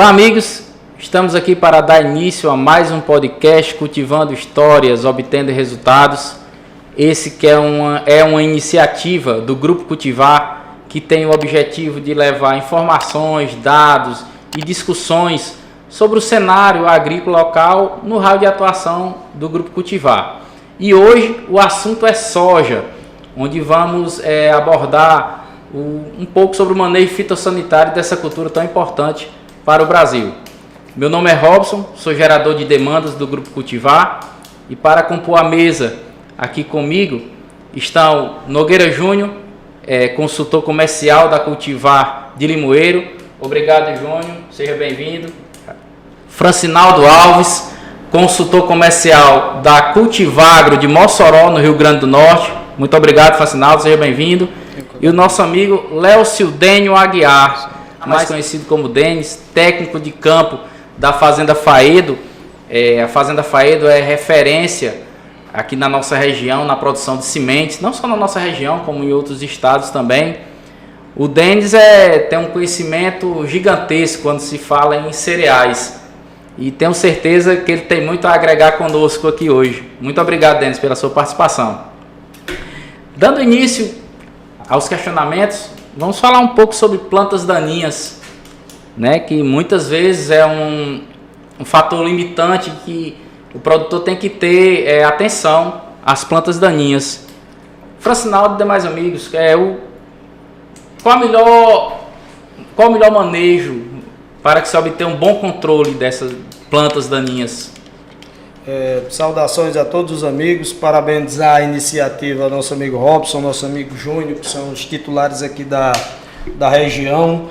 Olá, amigos, estamos aqui para dar início a mais um podcast Cultivando Histórias, Obtendo Resultados. Esse que é uma iniciativa do Grupo Cultivar, que tem o objetivo de levar informações, dados e discussões sobre o cenário agrícola local no raio de atuação do Grupo Cultivar. E hoje o assunto é soja, onde vamos abordar um pouco sobre o manejo fitossanitário dessa cultura tão importante para o Brasil. Meu nome é Robson, sou gerador de demandas do Grupo Cultivar, e para compor a mesa aqui comigo estão Nogueira Júnior, consultor comercial da Cultivar de Limoeiro. Obrigado, Júnior, seja bem-vindo. Francinaldo Alves, consultor comercial da Cultivagro de Mossoró, no Rio Grande do Norte. Muito obrigado, Francinaldo, seja bem-vindo. E o nosso amigo Léocildênio Aguiar, mais conhecido como Denis, técnico de campo da Fazenda Faedo. A Fazenda Faedo é referência aqui na nossa região na produção de sementes, não só na nossa região, como em outros estados também. O Denis tem um conhecimento gigantesco quando se fala em cereais, e tenho certeza que ele tem muito a agregar conosco aqui hoje. Muito obrigado, Denis, pela sua participação. Dando início aos questionamentos, vamos falar um pouco sobre plantas daninhas, né, que muitas vezes é um fator limitante que o produtor tem que ter atenção às plantas daninhas. Francinaldo e demais amigos, qual o melhor manejo para que se obtenha um bom controle dessas plantas daninhas? Saudações a todos os amigos, parabenizar a iniciativa ao nosso amigo Robson, nosso amigo Júnior, que são os titulares aqui da região.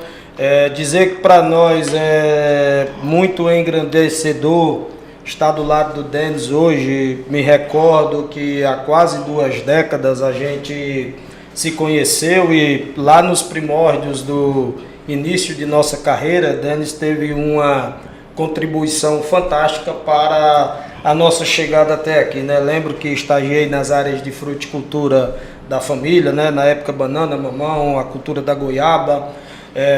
Dizer que para nós é muito engrandecedor estar do lado do Denis hoje. Me recordo que há quase 2 décadas a gente se conheceu, e lá nos primórdios do início de nossa carreira, Denis teve uma contribuição fantástica para a nossa chegada até aqui, né? Lembro que estagiei nas áreas de fruticultura da família, né? Na época banana, mamão, a cultura da goiaba.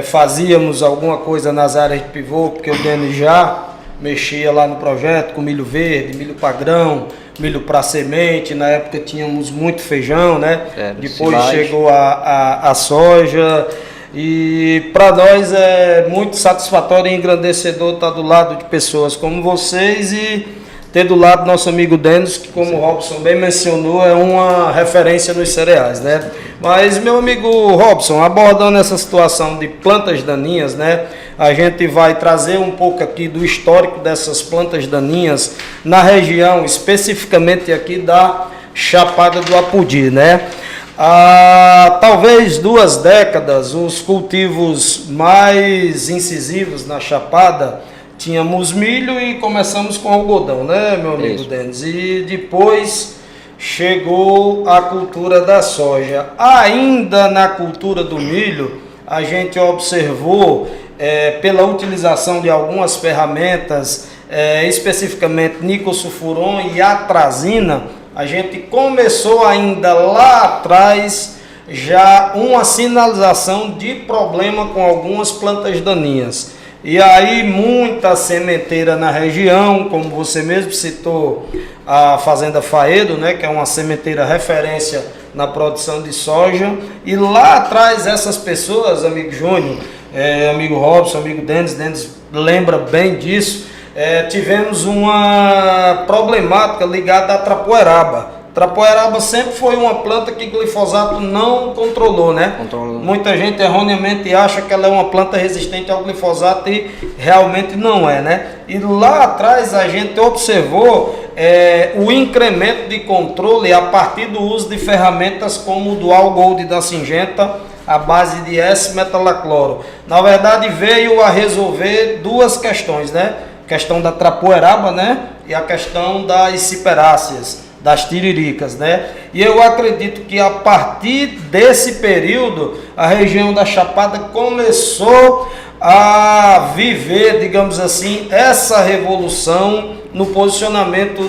Fazíamos alguma coisa nas áreas de pivô, porque o Denis já mexia lá no projeto com milho verde, milho padrão, milho para semente. Na época tínhamos muito feijão, né? Depois chegou a soja. E para nós é muito satisfatório e engrandecedor estar do lado de pessoas como vocês e ter do lado nosso amigo Denis, que, como o Robson bem mencionou, é uma referência nos cereais, né? Mas, meu amigo Robson, abordando essa situação de plantas daninhas, né? A gente vai trazer um pouco aqui do histórico dessas plantas daninhas na região, especificamente aqui da Chapada do Apodi, né? Há talvez 2 décadas, os cultivos mais incisivos na Chapada, tínhamos milho e começamos com algodão, né, meu amigo Denis? E depois chegou a cultura da soja. Ainda na cultura do milho, a gente observou, pela utilização de algumas ferramentas, especificamente nicosulfuron e atrazina, a gente começou ainda lá atrás já uma sinalização de problema com algumas plantas daninhas. E aí muita sementeira na região, como você mesmo citou, a Fazenda Faedo, né, que é uma sementeira referência na produção de soja. E lá atrás essas pessoas, amigo Júnior, amigo Robson, amigo Denis lembra bem disso, tivemos uma problemática ligada à trapoeraba. Trapoeraba sempre foi uma planta que glifosato não controlou, né? Muita gente erroneamente acha que ela é uma planta resistente ao glifosato e realmente não é, né? E lá atrás a gente observou o incremento de controle a partir do uso de ferramentas como o Dual Gold da Syngenta, a base de S-metalacloro. Na verdade veio a resolver 2 questões, né? A questão da trapoeraba, né? E a questão das ciperáceas, das tiriricas, né? E eu acredito que a partir desse período a região da Chapada começou a viver, digamos assim, essa revolução no posicionamento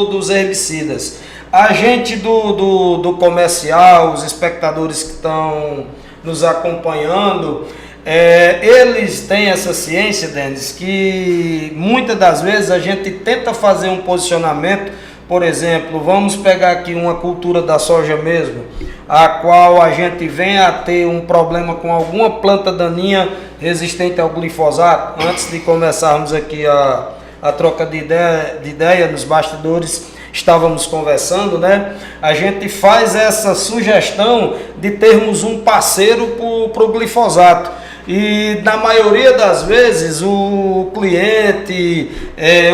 dos herbicidas. A gente do comercial, os espectadores que estão nos acompanhando, Eles têm essa ciência, Denis, que muitas das vezes a gente tenta fazer um posicionamento. Por exemplo, vamos pegar aqui uma cultura da soja mesmo, a qual a gente vem a ter um problema com alguma planta daninha resistente ao glifosato. Antes de começarmos aqui a troca de ideia nos bastidores, estávamos conversando, né? A gente faz essa sugestão de termos um parceiro para o glifosato. E na maioria das vezes o cliente,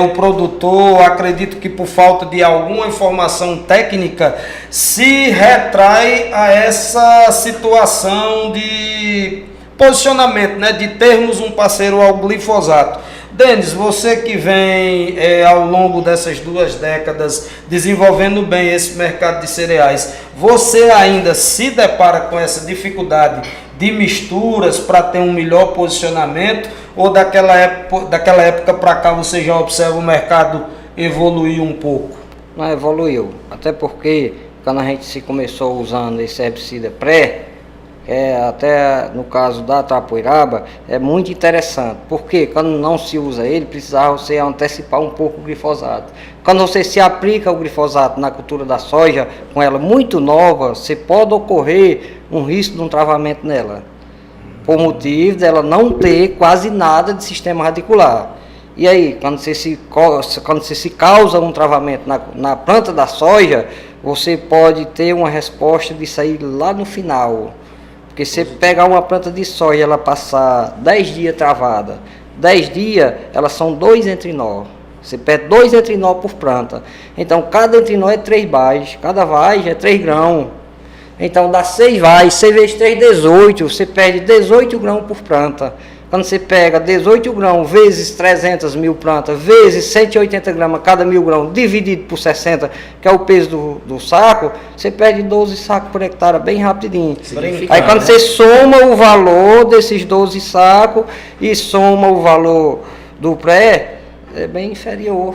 o produtor, acredito que por falta de alguma informação técnica, se retrai a essa situação de posicionamento, né, de termos um parceiro ao glifosato. Denis, você que vem ao longo dessas 2 décadas desenvolvendo bem esse mercado de cereais, você ainda se depara com essa dificuldade de misturas para ter um melhor posicionamento, ou daquela época para cá você já observa o mercado evoluir um pouco? Não evoluiu, até porque quando a gente se começou usando esse herbicida pré, até no caso da tapuiraba, é muito interessante, porque quando não se usa ele, precisava você antecipar um pouco o glifosato. Quando você se aplica o glifosato na cultura da soja, com ela muito nova, você pode ocorrer um risco de um travamento nela, por motivo dela não ter quase nada de sistema radicular. E aí, quando você se causa um travamento na planta da soja, você pode ter uma resposta disso aí lá no final. Porque se pegar uma planta de soja e ela passar 10 dias travada, 10 dias, elas são 2 entrinó. Você perde 2 entrinó por planta. Então, cada entrinó é 3 vaz. Cada vaz é 3 grãos. Então, dá 6 vaz. 6 vezes 3, 18. Você perde 18 grãos por planta. Quando você pega 18 grãos vezes 300 mil plantas, vezes 180 gramas cada 1000 grãos, dividido por 60, que é o peso do saco, você perde 12 sacos por hectare, bem rapidinho. Aí quando você soma o valor desses 12 sacos e soma o valor do pré, é bem inferior.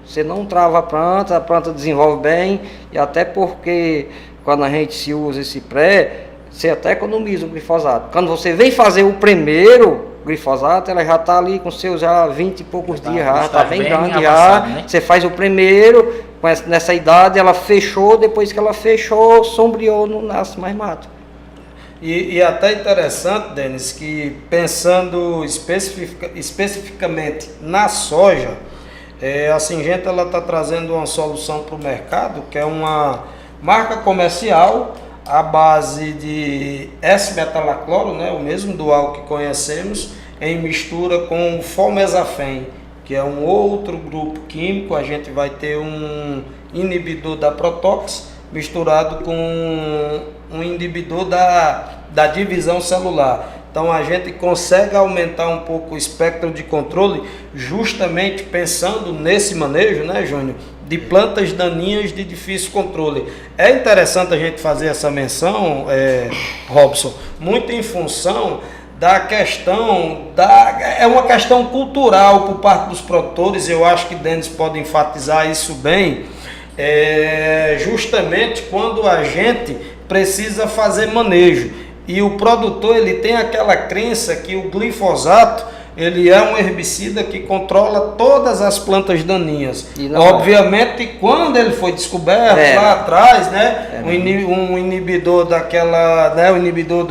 Você não trava a planta desenvolve bem, e até porque quando a gente se usa esse pré, você até economiza o glifosato. Quando você vem fazer o primeiro glifosato, ela já está ali com seus 20 e poucos dias, já está bem grande já. Né? Você faz o primeiro, nessa idade ela fechou, depois que ela fechou, sombreou, não nasce mais mato. E até interessante, Denis, que pensando especificamente na soja, a Syngenta está trazendo uma solução para o mercado, que é uma marca comercial à base de S-metalacloro, né, o mesmo dual que conhecemos, em mistura com Fomesafen, que é um outro grupo químico. A gente vai ter um inibidor da Protox misturado com um inibidor da divisão celular. Então a gente consegue aumentar um pouco o espectro de controle, justamente pensando nesse manejo, né, Júnior, de plantas daninhas de difícil controle. É interessante a gente fazer essa menção, Robson, muito em função da questão, é uma questão cultural por parte dos produtores. Eu acho que Denis pode enfatizar isso bem, justamente quando a gente precisa fazer manejo. E o produtor, ele tem aquela crença que o glifosato, ele é um herbicida que controla todas as plantas daninhas. Obviamente, quando ele foi descoberto lá atrás, né, um inibidor daquela, né, o inibidor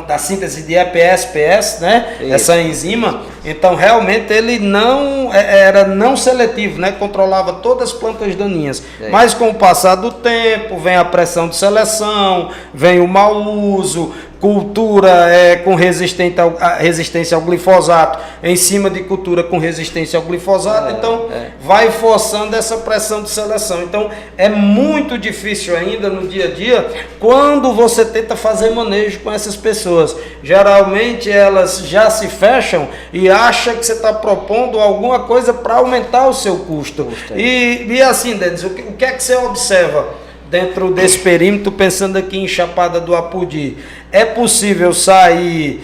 da síntese de EPS-PS, né, essa enzima, então realmente ele era não seletivo, né, controlava todas as plantas daninhas. Mas com o passar do tempo, vem a pressão de seleção, vem o mau uso, cultura com resistência ao glifosato, em cima de cultura com resistência ao glifosato, então vai forçando essa pressão de seleção. Então é muito difícil ainda no dia a dia quando você tenta fazer manejo com essas pessoas. Geralmente elas já se fecham e acham que você está propondo alguma coisa para aumentar o seu custo. E assim, Denis, o que é que você observa dentro desse perímetro, pensando aqui em Chapada do Apodi? É possível sair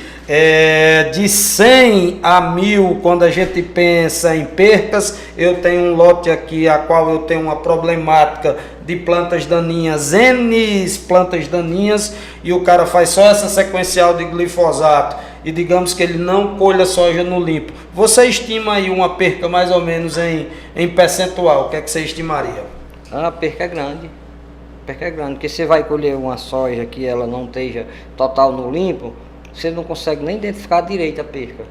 de 100 a 1000 quando a gente pensa em percas? Eu tenho um lote aqui a qual eu tenho uma problemática de plantas daninhas, N plantas daninhas, e o cara faz só essa sequencial de glifosato e digamos que ele não colha soja no limpo. Você estima aí uma perca mais ou menos em percentual? O que é que você estimaria? A perca é grande. A perca é grande, porque você vai colher uma soja que ela não esteja total no limpo, você não consegue nem identificar direito a perca.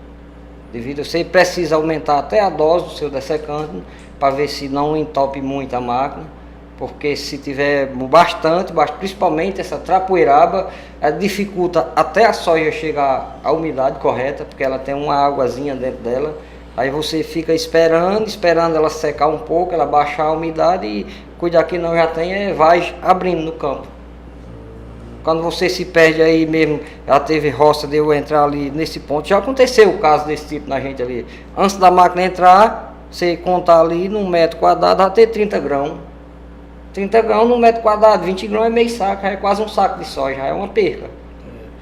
Devido você precisa aumentar até a dose do seu dessecante para ver se não entope muito a máquina, porque se tiver bastante, principalmente essa trapoeiraba, ela dificulta até a soja chegar à umidade correta, porque ela tem uma águazinha dentro dela. Aí você fica esperando ela secar um pouco, ela baixar a umidade e cuidar que não já tem, vai abrindo no campo. Quando você se perde aí mesmo, já teve roça de eu entrar ali nesse ponto, já aconteceu o caso desse tipo na gente ali. Antes da máquina entrar, você contar ali num metro quadrado, já ter 30 grãos. 30 grãos no metro quadrado, 20 grãos é meio saco, já é quase um saco de soja, já é uma perca.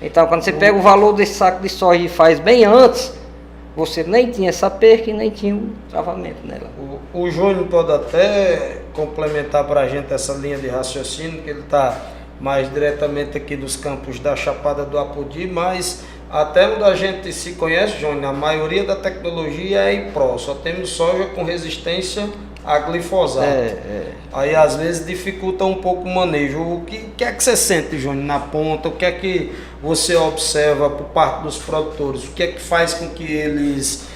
Então quando você pega o valor desse saco de soja e faz bem antes, você nem tinha essa perca e nem tinha um travamento nela. O Júnior pode até complementar para a gente essa linha de raciocínio, que ele está mais diretamente aqui dos campos da Chapada do Apodi, mas até onde a gente se conhece, Júnior, a maioria da tecnologia é IPRO, só temos soja com resistência a glifosato. Aí às vezes dificulta um pouco o manejo. O que é que você sente, Júnior, na ponta? O que é que você observa por parte dos produtores? O que é que faz com que eles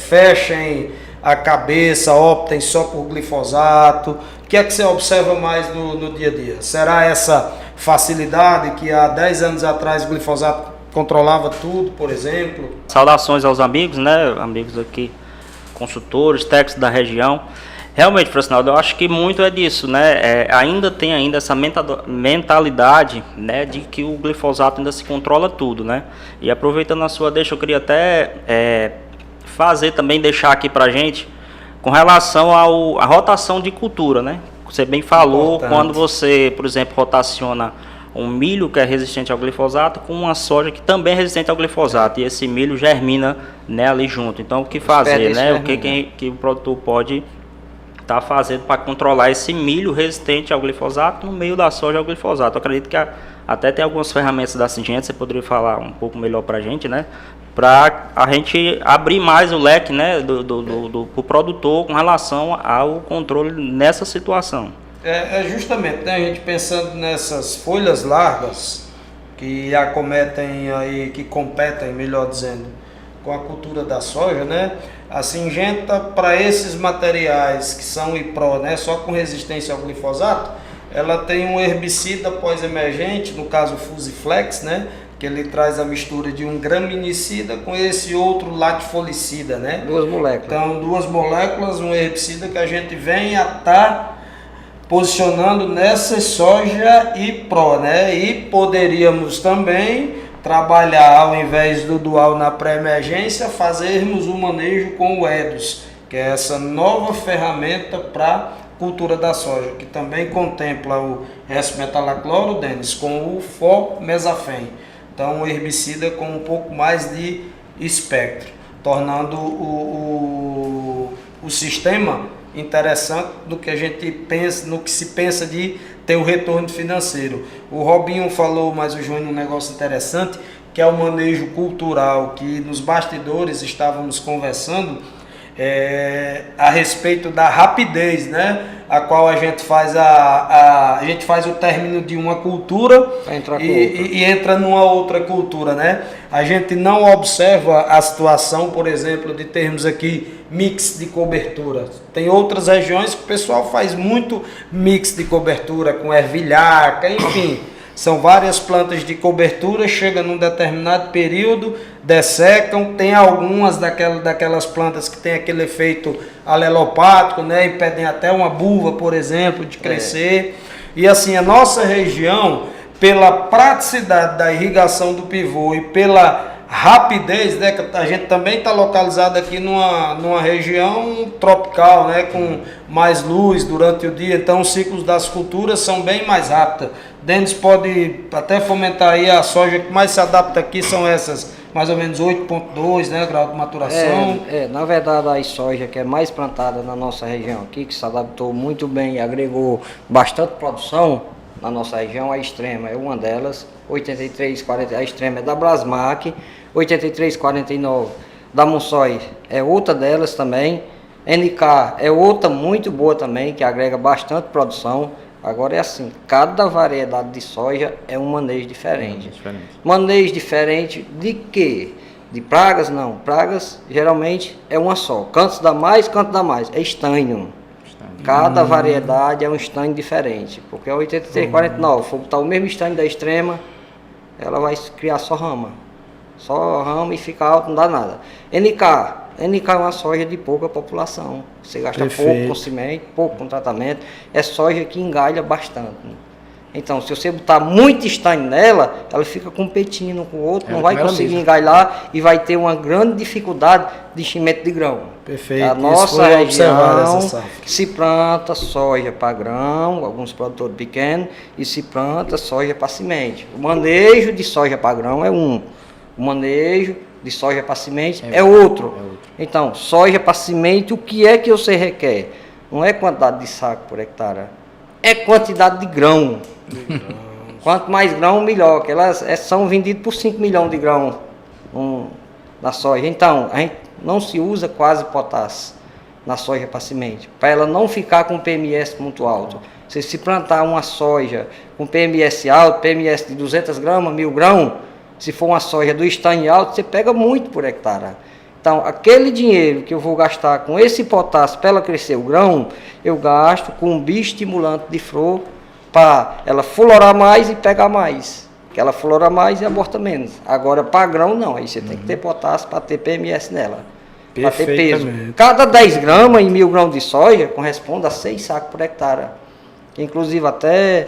fechem a cabeça, optem só por glifosato? O que é que você observa mais no dia a dia? Será essa facilidade que há 10 anos atrás o glifosato controlava tudo, por exemplo? Saudações aos amigos, né? Amigos aqui, consultores, técnicos da região. Realmente, Francinaldo, eu acho que muito é disso, né? Ainda tem essa mentalidade, né, de que o glifosato ainda se controla tudo, né? E aproveitando a sua deixa, eu queria até deixar aqui pra gente com relação à rotação de cultura, né? Você bem falou, importante. Quando você, por exemplo, rotaciona um milho que é resistente ao glifosato com uma soja que também é resistente ao glifosato, e esse milho germina, né, ali junto. Então, o que fazer, né? O que o produtor pode estar fazendo para controlar esse milho resistente ao glifosato no meio da soja ao glifosato? Eu acredito que até tem algumas ferramentas da Syngenta, você poderia falar um pouco melhor para a gente, né? Para a gente abrir mais o leque, né, do produtor com relação ao controle nessa situação. Justamente, né, a gente pensando nessas folhas largas que acometem aí, que competem, melhor dizendo, com a cultura da soja, né? A Syngenta, para esses materiais que são IPRO, né, só com resistência ao glifosato, ela tem um herbicida pós-emergente, no caso o Fusiflex, né, que ele traz a mistura de um graminicida com esse outro latifolicida, né? Duas moléculas. Então, duas moléculas, um herbicida que a gente vem a estar posicionando nessa soja IPRO, né? E poderíamos também trabalhar, ao invés do dual na pré-emergência, fazermos um manejo com o EDOS, que é essa nova ferramenta para cultura da soja, que também contempla o S-metalacloro, Denis, com o formesafen. Então, um herbicida com um pouco mais de espectro, tornando o sistema interessante no que a gente pensa, no que se pensa de ter o retorno financeiro. O Robinho falou, mas o Júnior, um negócio interessante, que é o manejo cultural, que nos bastidores estávamos conversando a respeito da rapidez, né? A qual a gente faz a gente faz o término de uma cultura e entra numa outra cultura, né? A gente não observa a situação, por exemplo, de termos aqui mix de cobertura. Tem outras regiões que o pessoal faz muito mix de cobertura com ervilhaca, enfim. São várias plantas de cobertura, chega num determinado período, dessecam, tem algumas daquelas plantas que tem aquele efeito alelopático, né, e pedem até uma buva, por exemplo, de crescer. E assim, a nossa região, pela praticidade da irrigação do pivô e pela rapidez, né, que a gente também está localizado aqui numa região tropical, né, com mais luz durante o dia, então os ciclos das culturas são bem mais rápidos. Denis pode até fomentar aí, a soja que mais se adapta aqui são essas, mais ou menos 8,2, né, grau de maturação. Na verdade, a soja que é mais plantada na nossa região aqui, que se adaptou muito bem e agregou bastante produção, na nossa região, a Extrema é uma delas, 8340, a Extrema é da Brasmac, 8349 da Monsói é outra delas também, NK é outra muito boa também, que agrega bastante produção. Agora é assim, cada variedade de soja é um manejo diferente. Manejo diferente de quê? De pragas? Não, pragas geralmente é uma só, cantos dá mais, canto dá mais, é estanho. Cada variedade é um estanho diferente, porque a 8349, se for botar o mesmo estanho da Extrema, ela vai criar só rama e fica alto, não dá nada. NK é uma soja de pouca população, você gasta pouco com semente, pouco com tratamento, é soja que engalha bastante. Então, se você botar muito estanho nela, ela fica competindo com o outro, não vai conseguir engalhar e vai ter uma grande dificuldade de enchimento de grão. Perfeito. A nossa região se planta soja para grão, alguns produtores pequenos, e se planta soja para semente. O manejo de soja para grão é um, o manejo de soja para semente é outro. Então, soja para semente, o que é que você requer? Não é quantidade de saco por hectare, é quantidade de grão. Quanto mais grão, melhor, que elas são vendidas por 5 milhões de grão na soja. Então, a gente não se usa quase potássio na soja para semente, para ela não ficar com PMS muito alto. Se plantar uma soja com PMS alto, PMS de 200 gramas, 1000 grãos, se for uma soja do estanho alto, você pega muito por hectare. Então, aquele dinheiro que eu vou gastar com esse potássio para ela crescer o grão, eu gasto com um bioestimulante de flor para ela florar mais e pegar mais. Que ela flora mais e aborta menos. Agora, para grão, não. Aí você tem que ter potássio para ter PMS nela. Para ter peso. Cada 10 gramas em 1000 grãos de soja corresponde a 6 sacos por hectare. Inclusive, até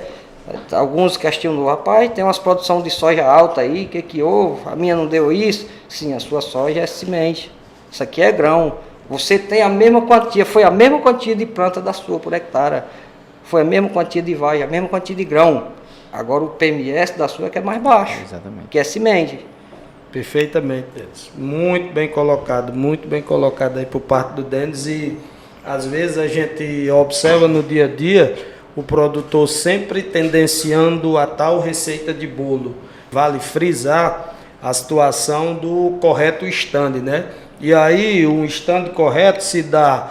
alguns questionam, rapaz, tem umas produção de soja alta aí, o que houve? A minha não deu isso? Sim, a sua soja é semente. Isso aqui é grão. Você tem a mesma quantia, foi a mesma quantia de planta da sua por hectare. Foi a mesma quantia de vagem, a mesma quantia de grão. Agora o PMS da sua é que é mais baixo, que é semente. Perfeitamente, Denis. Muito bem colocado aí por parte do Denis. E às vezes a gente observa no dia a dia o produtor sempre tendenciando a tal receita de bolo. Vale frisar a situação do correto stand, né? E aí o stand correto se dá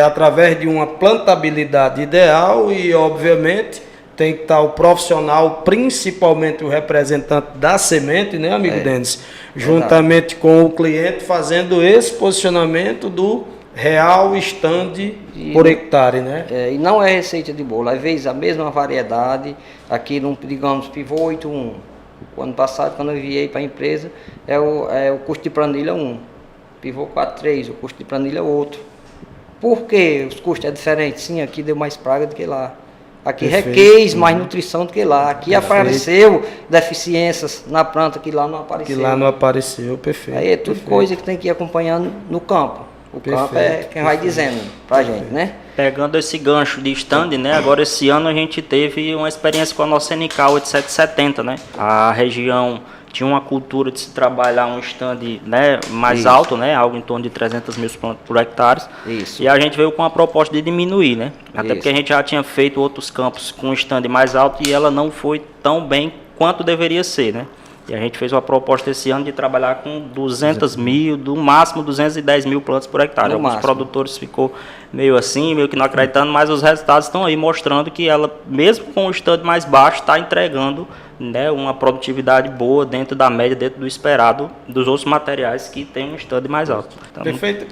através de uma plantabilidade ideal e, obviamente, tem que estar o profissional, principalmente o representante da semente, né, amigo Denis? Juntamente com o cliente, fazendo esse posicionamento do real stand por hectare, né? E não é receita de bolo, às vezes a mesma variedade, aqui no, digamos, pivô 81. O ano passado, quando eu enviei para a empresa, é o custo de planilha 1. Pivô 43, o custo de planilha outro. Por que os custos é diferente? Sim, aqui deu mais praga do que lá. Aqui requeis mais nutrição do que lá. Aqui apareceu deficiências na planta que lá não apareceu. Que lá não apareceu, perfeito. Aí é tudo coisa que tem que ir acompanhando no campo. O campo é quem vai dizendo pra gente, né? Pegando esse gancho de stand, né? Agora esse ano a gente teve uma experiência com a nossa NK 8770, né? A região tinha uma cultura de se trabalhar um stand, né, mais alto, né, algo em torno de 300 mil plantas por hectare. E a gente veio com a proposta de diminuir, né? Até porque a gente já tinha feito outros campos com um stand mais alto e ela não foi tão bem quanto deveria ser, né? E a gente fez uma proposta esse ano de trabalhar com 200 mil, do máximo 210 mil plantas por hectare. Alguns produtores ficou meio assim, meio que não acreditando, mas os resultados estão aí mostrando que ela, mesmo com o stand mais baixo, está entregando, né, uma produtividade boa dentro da média, dentro do esperado dos outros materiais que tem um stand mais alto. Então,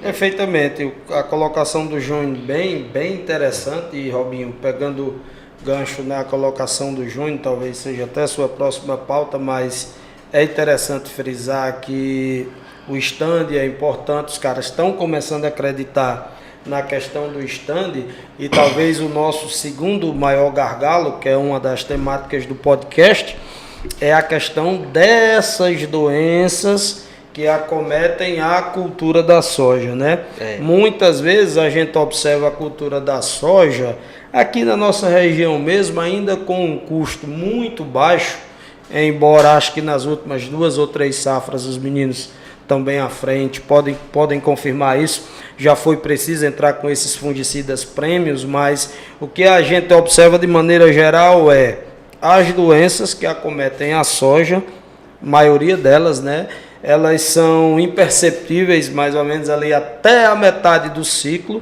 perfeitamente. A colocação do Júnior bem interessante, e Robinho, pegando gancho na colocação do Júnior, talvez seja até a sua próxima pauta, mas é interessante frisar que o stand é importante, os caras estão começando a acreditar na questão do stand, e talvez o nosso segundo maior gargalo, que é uma das temáticas do podcast, é a questão dessas doenças que acometem a cultura da soja, né? Muitas vezes a gente observa a cultura da soja aqui na nossa região mesmo, ainda com um custo muito baixo, embora acho que nas últimas 2 ou 3 safras os meninos também à frente, podem confirmar isso. Já foi preciso entrar com esses fungicidas prêmios, mas o que a gente observa de maneira geral é as doenças que acometem a soja, maioria delas, né? Elas são imperceptíveis mais ou menos ali até a metade do ciclo,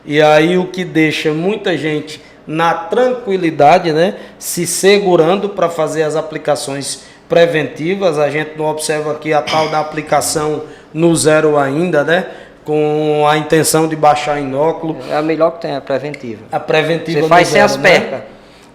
e aí o que deixa muita gente na tranquilidade, né? Se segurando para fazer as aplicações preventivas. A gente não observa aqui a tal da aplicação no zero ainda, né? Com a intenção de baixar inóculo. É a melhor que tem, a preventiva. A preventiva você faz sem as percas. Né?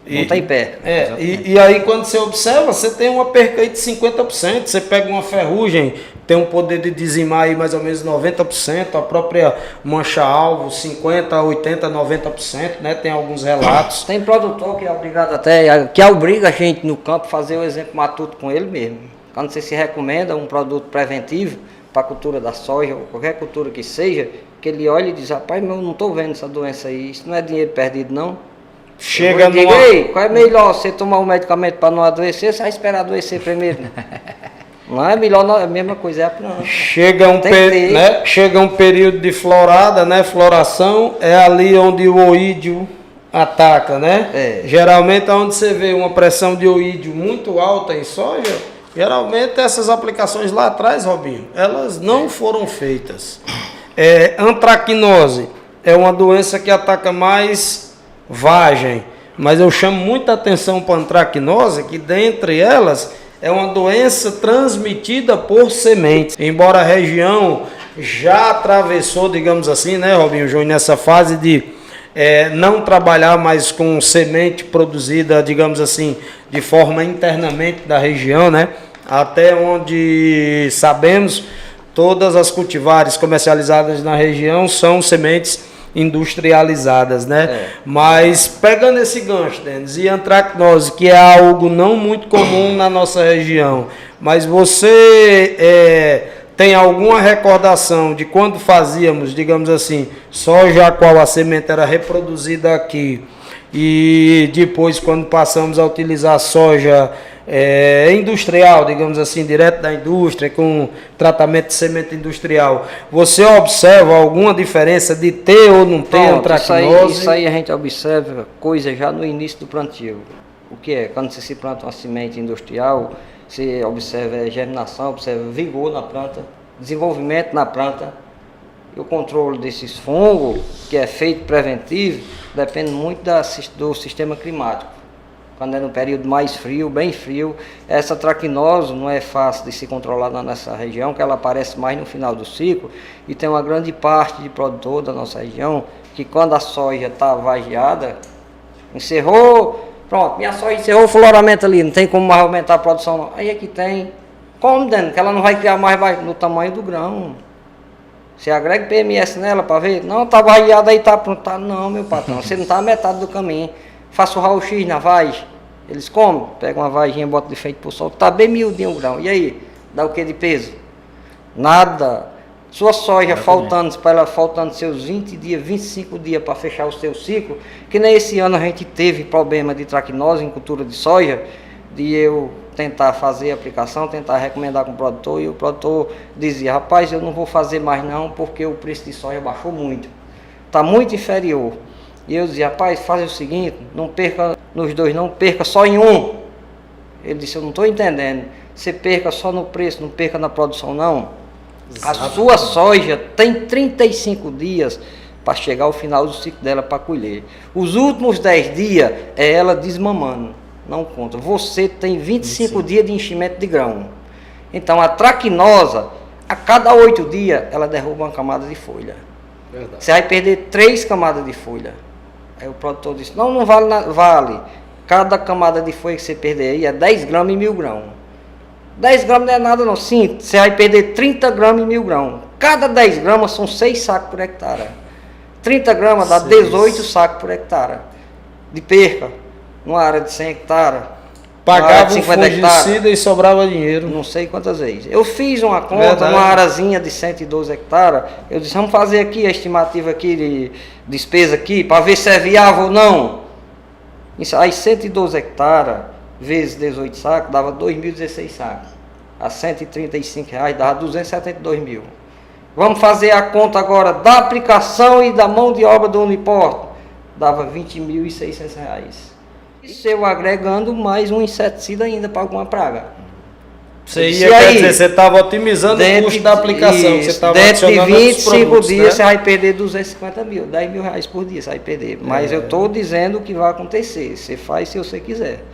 Não tem perca. E aí quando você observa, você tem uma perca aí de 50%. Você pega uma ferrugem, tem um poder de dizimar aí mais ou menos 90%. A própria mancha-alvo, 50%, 80%, 90%, né? Tem alguns relatos. Tem produtor que é obrigado até, que obriga a gente no campo a fazer o exemplo matuto com ele mesmo. Quando você se recomenda um produto preventivo para a cultura da soja, ou qualquer cultura que seja, que ele olha e diz, rapaz, eu não estou vendo essa doença aí, isso não é dinheiro perdido não. Chega no. Ei, qual é melhor? Você tomar um medicamento para não adoecer, você vai esperar adoecer primeiro. Não é melhor, não, é a mesma coisa, é a planta. Chega um período de florada, né? Floração é ali onde o oídio ataca, né? Geralmente onde você vê uma pressão de oídio muito alta em soja, geralmente essas aplicações lá atrás, Robinho, elas não foram feitas. Antracnose é uma doença que ataca mais vagem, mas eu chamo muita atenção para a antracnose, que dentre elas é uma doença transmitida por sementes. Embora a região já atravessou, digamos assim, né, Robinho Júnior, nessa fase de não trabalhar mais com semente produzida, digamos assim, de forma internamente da região, né? Até onde sabemos, todas as cultivares comercializadas na região são sementes industrializadas, né? Mas pegando esse gancho, Denis, e antracnose, que é algo não muito comum na nossa região, mas você tem alguma recordação de quando fazíamos, digamos assim, soja a qual a semente era reproduzida aqui, e depois quando passamos a utilizar soja industrial, digamos assim, direto da indústria, com tratamento de semente industrial, você observa alguma diferença de ter ou não ter antracnose? Isso aí a gente observa coisa já no início do plantio. O que é? Quando você se planta uma semente industrial, você observa germinação, observa vigor na planta, desenvolvimento na planta, e o controle desses fungos, que é feito preventivo, depende muito do sistema climático. Quando é no período mais frio, bem frio, essa antracnose não é fácil de se controlar nessa região, que ela aparece mais no final do ciclo, e tem uma grande parte de produtor da nossa região, que quando a soja está vagiada, encerrou, pronto, minha soja encerrou o floramento ali, não tem como mais aumentar a produção não. Aí é que tem, como dentro, que ela não vai criar mais no tamanho do grão. Você agrega PMS nela para ver? Não, está vagiada aí, está pronto. Tá, não, meu patrão, você não está a metade do caminho. Faço o raio-x na vagem, eles comem, pegam uma vaginha, botam de frente pro sol, tá bem miudinho o grão. E aí, dá o que de peso? Nada. Sua soja faltando seus 20 dias, 25 dias para fechar o seu ciclo, que nem esse ano a gente teve problema de antracnose em cultura de soja, de eu tentar fazer a aplicação, tentar recomendar com o produtor, e o produtor dizia, rapaz, eu não vou fazer mais não, porque o preço de soja baixou muito, está muito inferior. E eu dizia, rapaz, faz o seguinte, não perca nos dois, não perca só em um. Ele disse, eu não estou entendendo, você perca só no preço, não perca na produção não. Exato. A sua soja tem 35 dias para chegar ao final do ciclo dela para colher. Os últimos 10 dias é ela desmamando, não conta. Você tem 25 dias de enchimento de grão. Então a antracnose, a cada 8 dias, ela derruba uma camada de folha. Verdade. Você vai perder 3 camadas de folha. Aí o produtor disse, não vale, vale. Cada camada de folha que você perder aí é 10 gramas em 1000 grãos. 10 gramas não é nada não. Sim, você vai perder 30 gramas em 1000 grãos. Cada 10 gramas são 6 sacos por hectare. 30 gramas dá 18 sacos por hectare. De perca. Numa área de 100 hectares. Pagava um fungicida e sobrava dinheiro. Não sei quantas vezes. Eu fiz uma conta, numa arazinha de 112 hectares. Eu disse, vamos fazer aqui a estimativa aqui de despesa aqui, para ver se é viável ou não. Isso, aí 112 hectares, vezes 18 sacos, dava 2.016 sacos. a R$ 135, dava 272 mil. Vamos fazer a conta agora da aplicação e da mão de obra do Uniporto, dava R$ 20.600. Isso eu agregando mais um inseticida ainda para alguma praga. Você quer dizer, você estava otimizando o custo da aplicação. Isso, dentro de 25 dias, né? Você vai perder 250 mil, R$ 10 mil por dia você vai perder. Mas eu estou dizendo o que vai acontecer. Você faz se você quiser.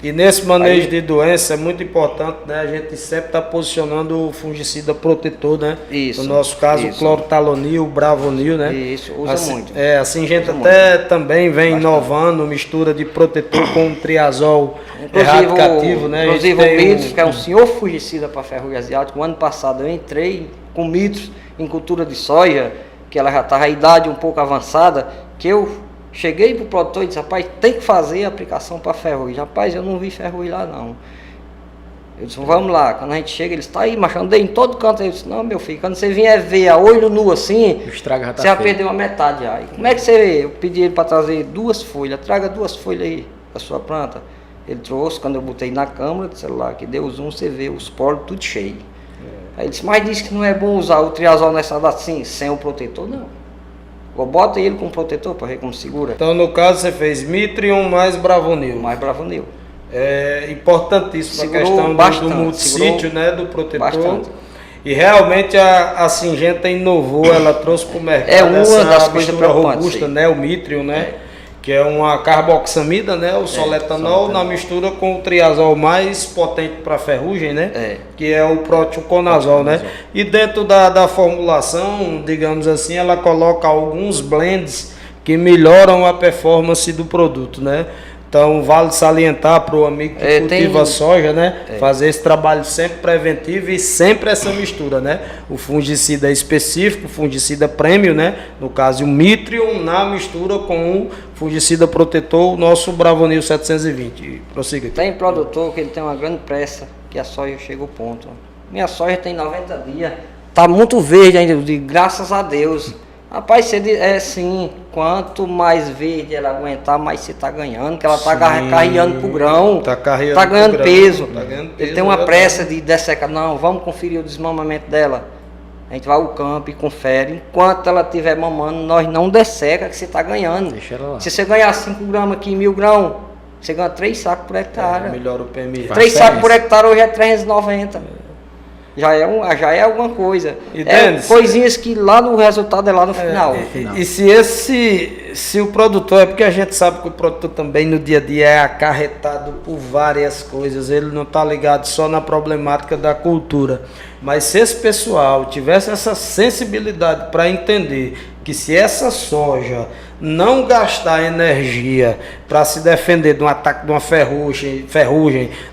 E nesse manejo de doença é muito importante, né? A gente sempre está posicionando o fungicida protetor, né? Isso. No nosso caso, o clorotalonil, o bravonil, né? Isso, usa assim, muito. Assim a gente até também vem inovando mistura de protetor com triazol erradicativo, né? Inclusive o Mitros, que é um senhor fungicida para ferrugem asiática, o ano passado eu entrei com Mitros em cultura de soja, que ela já estava a idade um pouco avançada, que eu cheguei para o produtor e disse, rapaz, tem que fazer a aplicação para ferrugem. Rapaz, eu não vi ferrugem lá não. Eu disse, vamos lá. Quando a gente chega, ele está aí, mas andei em todo canto. Eu disse, não, meu filho, quando você vier ver a olho nu assim, você já perdeu a metade já. E como é que você vê? Eu pedi ele para trazer 2 folhas, traga 2 folhas aí da sua planta. Ele trouxe, quando eu botei na câmera do celular, que deu zoom, você vê os poros tudo cheio. Aí ele disse, mas disse que não é bom usar o triazol nessa data assim, sem o protetor, não. Bota ele com protetor para ver como segura. Então, no caso, você fez Mitrium mais Bravonil. Mais Bravonil. É importantíssimo a questão do multissítio, né, do protetor. Bastante. E realmente a Syngenta inovou, ela trouxe para o mercado uma das coisas robusta, né, o Mitrium, né? Que é uma carboxamida, né, o soletanol na mistura com o triazol mais potente para ferrugem, né, que é o protionconazol, né, e dentro da formulação, digamos assim, ela coloca alguns blends que melhoram a performance do produto, né. Então vale salientar para o amigo que cultiva soja, né? Fazer esse trabalho sempre preventivo e sempre essa mistura, né? O fungicida específico, o fungicida premium, né? No caso o Mitrium na mistura com o fungicida protetor, o nosso Bravonil 720. Prossiga aqui. Tem produtor que ele tem uma grande pressa, que a soja chega ao ponto. Minha soja tem 90 dias, tá muito verde ainda, graças a Deus. Rapaz, você sim, quanto mais verde ela aguentar, mais você está ganhando, que ela está carreando pro grão, está ganhando peso. Ele tem uma pressa de dessecar, não, vamos conferir o desmamamento dela. A gente vai ao campo e confere, enquanto ela estiver mamando, nós não desseca que você está ganhando. Deixa ela lá. Se você ganhar 5 gramas aqui, 1.000 grãos, você ganha 3 sacos por hectare. Melhora o PMI. 3 sacos por hectare hoje é 390. Já é alguma coisa. E coisinhas que lá no resultado é lá no final. E se o produtor, é porque a gente sabe que o produtor também no dia a dia é acarretado por várias coisas, ele não está ligado só na problemática da cultura. Mas se esse pessoal tivesse essa sensibilidade para entender que se essa soja não gastar energia para se defender de um ataque de uma ferrugem,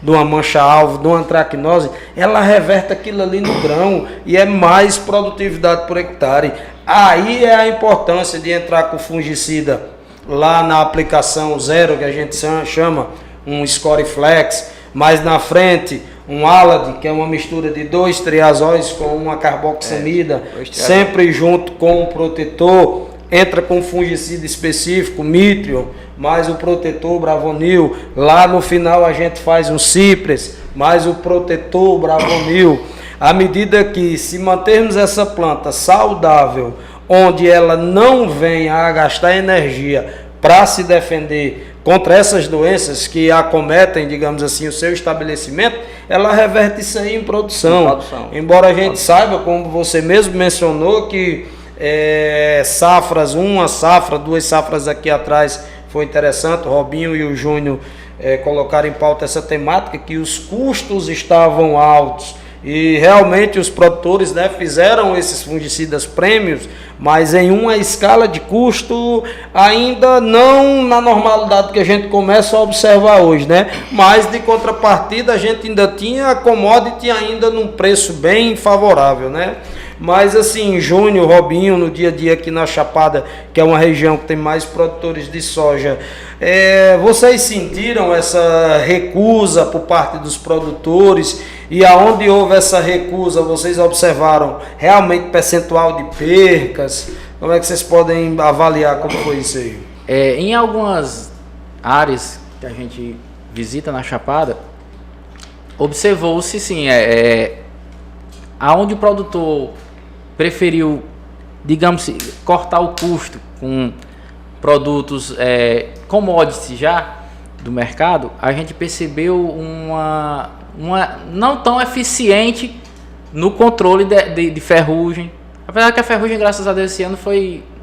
de uma mancha-alvo, de uma antracnose, ela reverte aquilo ali no grão e é mais produtividade por hectare. Aí é a importância de entrar com fungicida lá na aplicação zero, que a gente chama um Scoreflex, mais na frente um Alad, que é uma mistura de 2 triazóis com uma carboxamida, sempre junto com o protetor. Entra com fungicida específico, Mitrium, mais o protetor Bravonil. Lá no final a gente faz um Cypress, mais o protetor Bravonil. À medida que, se mantermos essa planta saudável, onde ela não venha a gastar energia para se defender contra essas doenças que acometem, digamos assim, o seu estabelecimento, ela reverte isso aí em produção. Embora a gente saiba, como você mesmo mencionou, que safras, uma safra, 2 safras aqui atrás foi interessante, o Robinho e o Júnior colocaram em pauta essa temática, que os custos estavam altos e realmente os produtores, né, fizeram esses fungicidas prêmios, mas em uma escala de custo ainda não na normalidade que a gente começa a observar hoje, né? Mas de contrapartida a gente ainda tinha a commodity ainda num preço bem favorável, né? Mas assim, Júnior, Robinho, no dia a dia aqui na Chapada, que é uma região que tem mais produtores de soja, vocês sentiram essa recusa por parte dos produtores? E aonde houve essa recusa, vocês observaram realmente percentual de percas? Como é que vocês podem avaliar como foi isso aí? Em algumas áreas que a gente visita na Chapada, observou-se sim, aonde o produtor preferiu, digamos, cortar o custo com produtos commodities já do mercado, a gente percebeu uma não tão eficiente no controle de ferrugem. Apesar que a ferrugem, graças a Deus, esse ano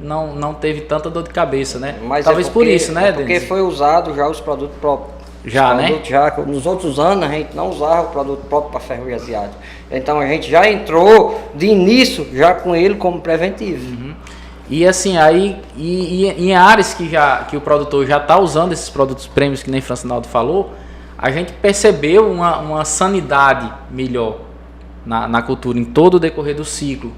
não teve tanta dor de cabeça, né? Mas talvez por isso, né, porque Denis? foi usado já os produtos próprios. Já, né? Nos outros anos a gente não usava o produto próprio para ferrugem asiática. Então a gente já entrou de início já com ele como preventivo. Uhum. E assim, aí em áreas que o produtor já está usando esses produtos prêmios, que nem Francinaldo falou, a gente percebeu uma sanidade melhor na cultura, em todo o decorrer do ciclo.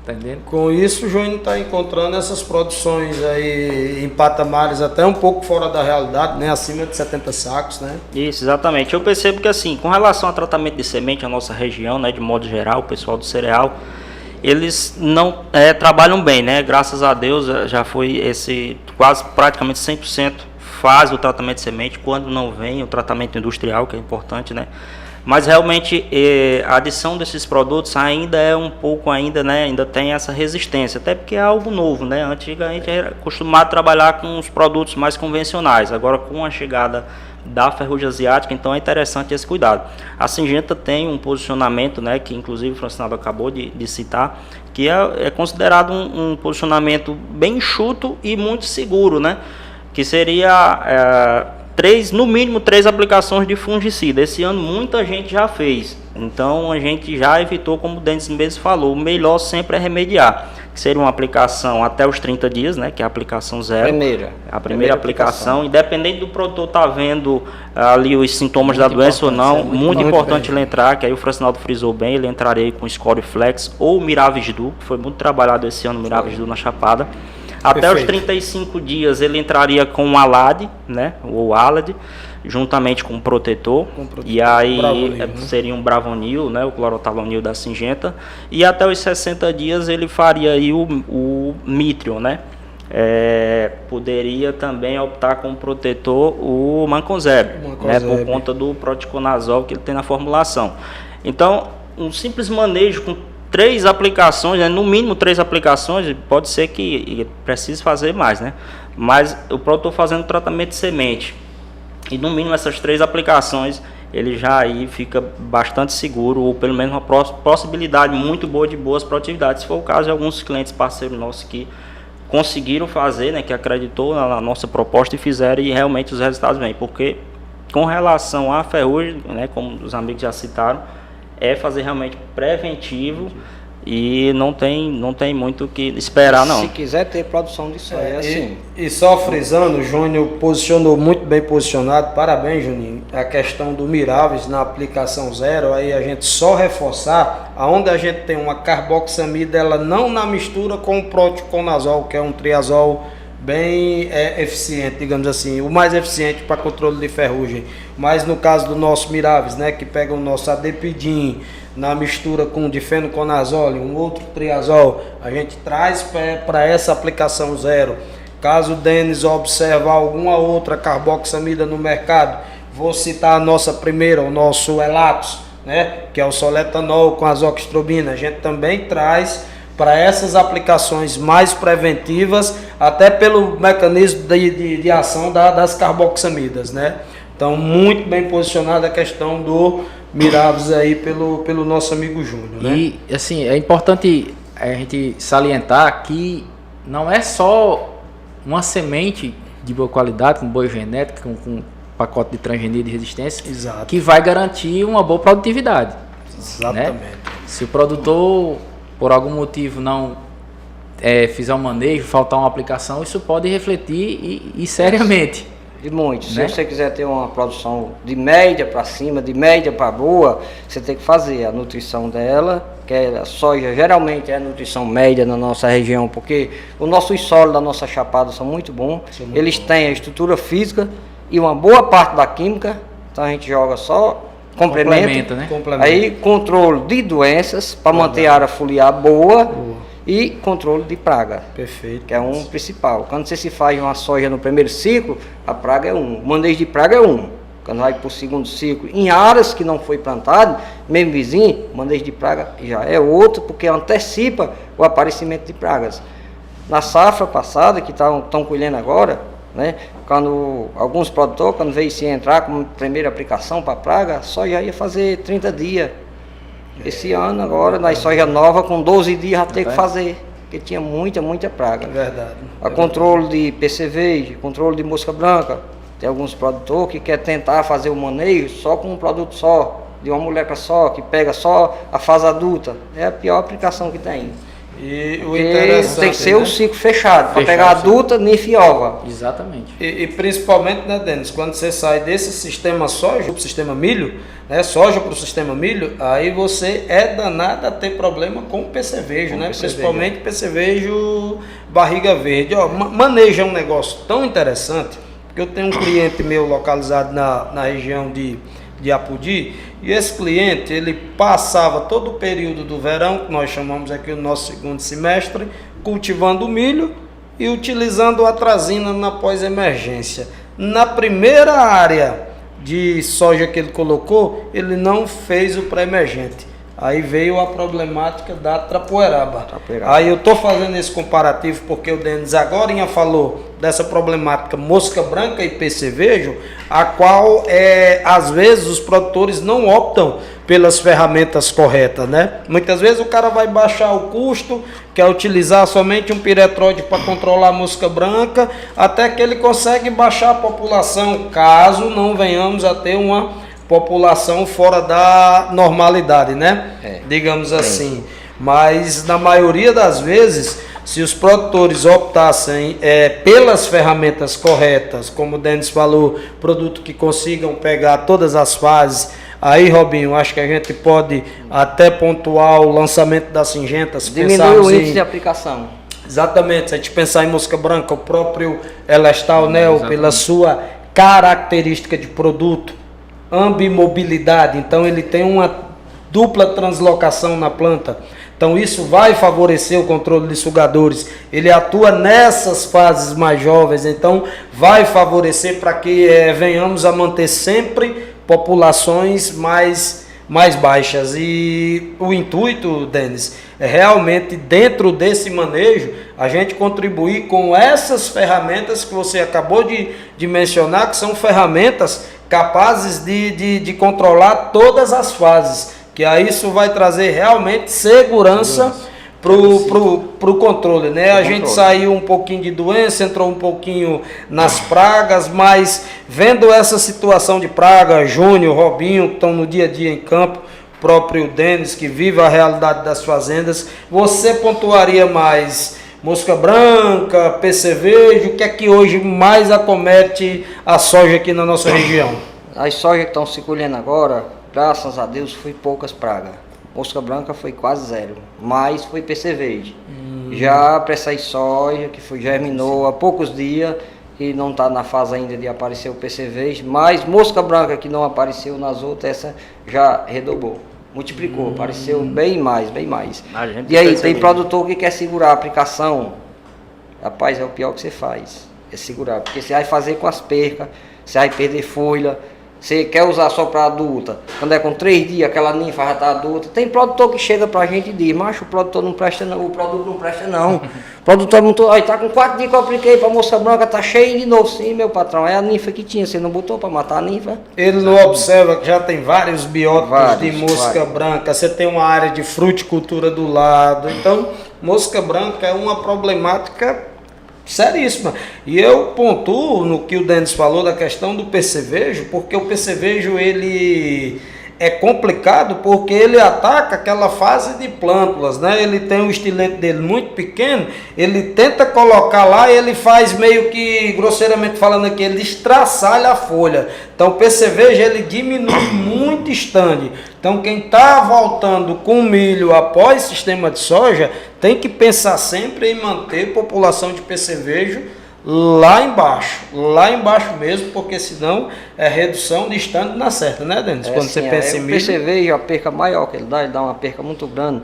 Tá entendendo? Com isso, o Júnior está encontrando essas produções aí em patamares até um pouco fora da realidade, né? Acima de 70 sacos, né? Isso, exatamente. Eu percebo que assim, com relação ao tratamento de semente, a nossa região, né, de modo geral, o pessoal do cereal, eles não trabalham bem, né? Graças a Deus já foi esse quase praticamente 100% faz o tratamento de semente, quando não vem o tratamento industrial, que é importante, né? Mas realmente a adição desses produtos ainda é um pouco, né, ainda tem essa resistência, até porque é algo novo, né? Antigamente era acostumado a trabalhar com os produtos mais convencionais, agora com a chegada da ferrugem asiática, então é interessante esse cuidado. A Syngenta tem um posicionamento, né, que inclusive o Francinaldo acabou de citar, que é considerado um posicionamento bem enxuto e muito seguro, né? Que seria no mínimo 3 aplicações de fungicida. Esse ano muita gente já fez, então a gente já evitou, como o Denis mesmo falou, o melhor sempre é remediar, que seria uma aplicação até os 30 dias, né, que é a aplicação zero. A primeira aplicação, independente do produtor estar vendo ali os sintomas da doença ou não, muito importante ele entrar, que aí o Francinaldo frisou bem, ele entraria com o Scoreflex ou o Miravisdu, que foi muito trabalhado esse ano, o Miravisdu na Chapada. Até os 35 dias ele entraria com o Alad, né, ou Alad, juntamente com o protetor, e aí seria um Bravonil, né, o clorotalonil da Syngenta, e até os 60 dias ele faria aí o Mitrio, né. Poderia também optar com o protetor o Mancozeb, né, por conta do proticonazol que ele tem na formulação. Então, um simples manejo com 3 aplicações, né, no mínimo 3 aplicações, pode ser que precise fazer mais, né? Mas o produtor fazendo tratamento de semente e no mínimo essas 3 aplicações, ele já aí fica bastante seguro, ou pelo menos uma possibilidade muito boa de boas produtividades. Se for o caso de alguns clientes parceiros nossos que conseguiram fazer, né, que acreditou na nossa proposta e fizeram, e realmente os resultados vêm, porque com relação à ferrugem, né, como os amigos já citaram, é fazer realmente preventivo e não tem muito o que esperar, não. Se quiser ter produção disso aí, é assim. E só frisando, o Júnior posicionou muito bem posicionado, parabéns, Juninho. A questão do Miravis na aplicação zero, aí a gente só reforçar, aonde a gente tem uma carboxamida, ela não na mistura com o proticonazol, que é um triazol bem eficiente, digamos assim, o mais eficiente para controle de ferrugem. Mas no caso do nosso Miravis, né, que pega o nosso Adepidin na mistura com difenoconazol e um outro triazol, a gente traz para essa aplicação zero. Caso o Denis observar alguma outra carboxamida no mercado, vou citar a nossa primeira, o nosso Elatos, né, que é o soletanol com azoxastrobina. A gente também traz para essas aplicações mais preventivas, até pelo mecanismo de ação das carboxamidas, né? Então, muito bem posicionada a questão do Miravis aí pelo nosso amigo Júnior, né? E, assim, é importante a gente salientar que não é só uma semente de boa qualidade, com boa genética, com pacote de transgenia de resistência, Exato. que vai garantir uma boa produtividade. Exatamente. Né? Se o produtor, por algum motivo, não fizer um manejo, faltar uma aplicação, isso pode refletir e seriamente. De muito. Né? Se você quiser ter uma produção de média para cima, de média para boa, você tem que fazer a nutrição dela, que a soja geralmente é a nutrição média na nossa região, porque os nossos solos da nossa chapada são muito bons, eles têm a estrutura física e uma boa parte da química, então a gente joga só complementa, né? Aí controle de doenças para manter a área foliar boa. E controle de praga. Perfeito. Que é um principal. Quando você se faz uma soja no primeiro ciclo, a praga é um. O manejo de praga é um. quando vai para o segundo ciclo, em áreas que não foi plantado, mesmo vizinho, o manejo de praga já é outro, porque antecipa o aparecimento de pragas. Na safra passada, que estão colhendo agora, né, quando alguns produtores, quando veio se entrar como primeira aplicação para praga, só já ia fazer 30 dias. Esse ano agora, na soja nova, com 12 dias já tem que fazer, porque tinha muita praga. É verdade. A controle de PCV, controle de mosca branca. Tem alguns produtores que querem tentar fazer o manejo só com um produto só, de uma molécula só, que pega só a fase adulta. É a pior aplicação que tem. E o Porque interessante, tem que ser né? o ciclo fechado, para Fechado, pegar sim. adulta, ninfa e ova. Exatamente. E principalmente, né, Denis, quando você sai desse sistema soja para o sistema milho, né, soja para o sistema milho, aí você é danado a ter problema com o percevejo, né? Principalmente percevejo barriga verde. Ó, maneja um negócio tão interessante, porque eu tenho um cliente meu localizado na região de Apodi, e esse cliente, ele passava todo o período do verão, que nós chamamos aqui o nosso segundo semestre, cultivando milho e utilizando a atrazina na pós-emergência. Na primeira área de soja que ele colocou, ele não fez o pré-emergente. Aí veio a problemática da trapoeraba. Aí eu estou fazendo esse comparativo porque o Denis agora falou dessa problemática mosca branca e percevejo, a qual às vezes os produtores não optam pelas ferramentas corretas, né? Muitas vezes o cara vai baixar o custo, quer utilizar somente um piretróide para controlar a mosca branca, até que ele consegue baixar a população, caso não venhamos a ter uma população fora da normalidade, né? Digamos assim. Mas na maioria das vezes, se os produtores optassem pelas ferramentas corretas, como o Denis falou, produto que consigam pegar todas as fases, aí, Robinho, acho que a gente pode até pontuar o lançamento das Singentas. Diminui o índice de aplicação. Exatamente, se a gente pensar em mosca branca, o próprio Elestal Neo, pela sua característica de produto, ambimobilidade, então ele tem uma dupla translocação na planta, então isso vai favorecer o controle de sugadores, ele atua nessas fases mais jovens, então vai favorecer para que venhamos a manter sempre populações mais baixas. E o intuito, Denis, é realmente dentro desse manejo a gente contribuir com essas ferramentas que você acabou de mencionar, que são ferramentas capazes de controlar todas as fases, que aí isso vai trazer realmente segurança pro controle, né? A gente saiu um pouquinho de doença, entrou um pouquinho nas pragas, mas vendo essa situação de praga, Júnior, Robinho, que estão no dia a dia em campo, próprio Denis, que vive a realidade das fazendas, você pontuaria mais mosca branca, percevejo, o que é que hoje mais acomete a soja aqui na nossa região? As sojas que estão se colhendo agora, graças a Deus, foi poucas pragas. Mosca branca foi quase zero, mas foi percevejo. Já para essa soja que germinou há poucos dias, que não está na fase ainda de aparecer o percevejo, mas mosca branca que não apareceu nas outras, essa já redobrou. Multiplicou, apareceu bem mais. E aí, tem produtor que quer segurar a aplicação. Rapaz, é o pior que você faz, é segurar, porque você vai fazer com as percas, você vai perder folha, você quer usar só para adulta, quando é com 3 dias, aquela ninfa já está adulta. Tem produtor que chega para a gente e diz, macho, o produtor não presta não, o produto não presta não. O produtor não está com 4 dias que eu apliquei para mosca branca, está cheio de novo. Sim, meu patrão, é a ninfa que tinha, você não botou para matar a ninfa? Ele não observa que já tem vários biótipos de mosca branca, você tem uma área de fruticultura do lado, então mosca branca é uma problemática seríssima. E eu pontuo no que o Denis falou da questão do percevejo, porque o percevejo ele é complicado porque ele ataca aquela fase de plântulas, né? Ele tem um estilete dele muito pequeno, ele tenta colocar lá e ele faz meio que, grosseiramente falando aqui, ele estraçalha a folha. Então o percevejo ele diminui muito stand. Então quem está voltando com milho após sistema de soja tem que pensar sempre em manter população de percevejo lá embaixo mesmo, porque senão é redução de stand na certa, né, Denis? Quando você pensa em milho. O percevejo, a perca maior que ele dá uma perca muito grande,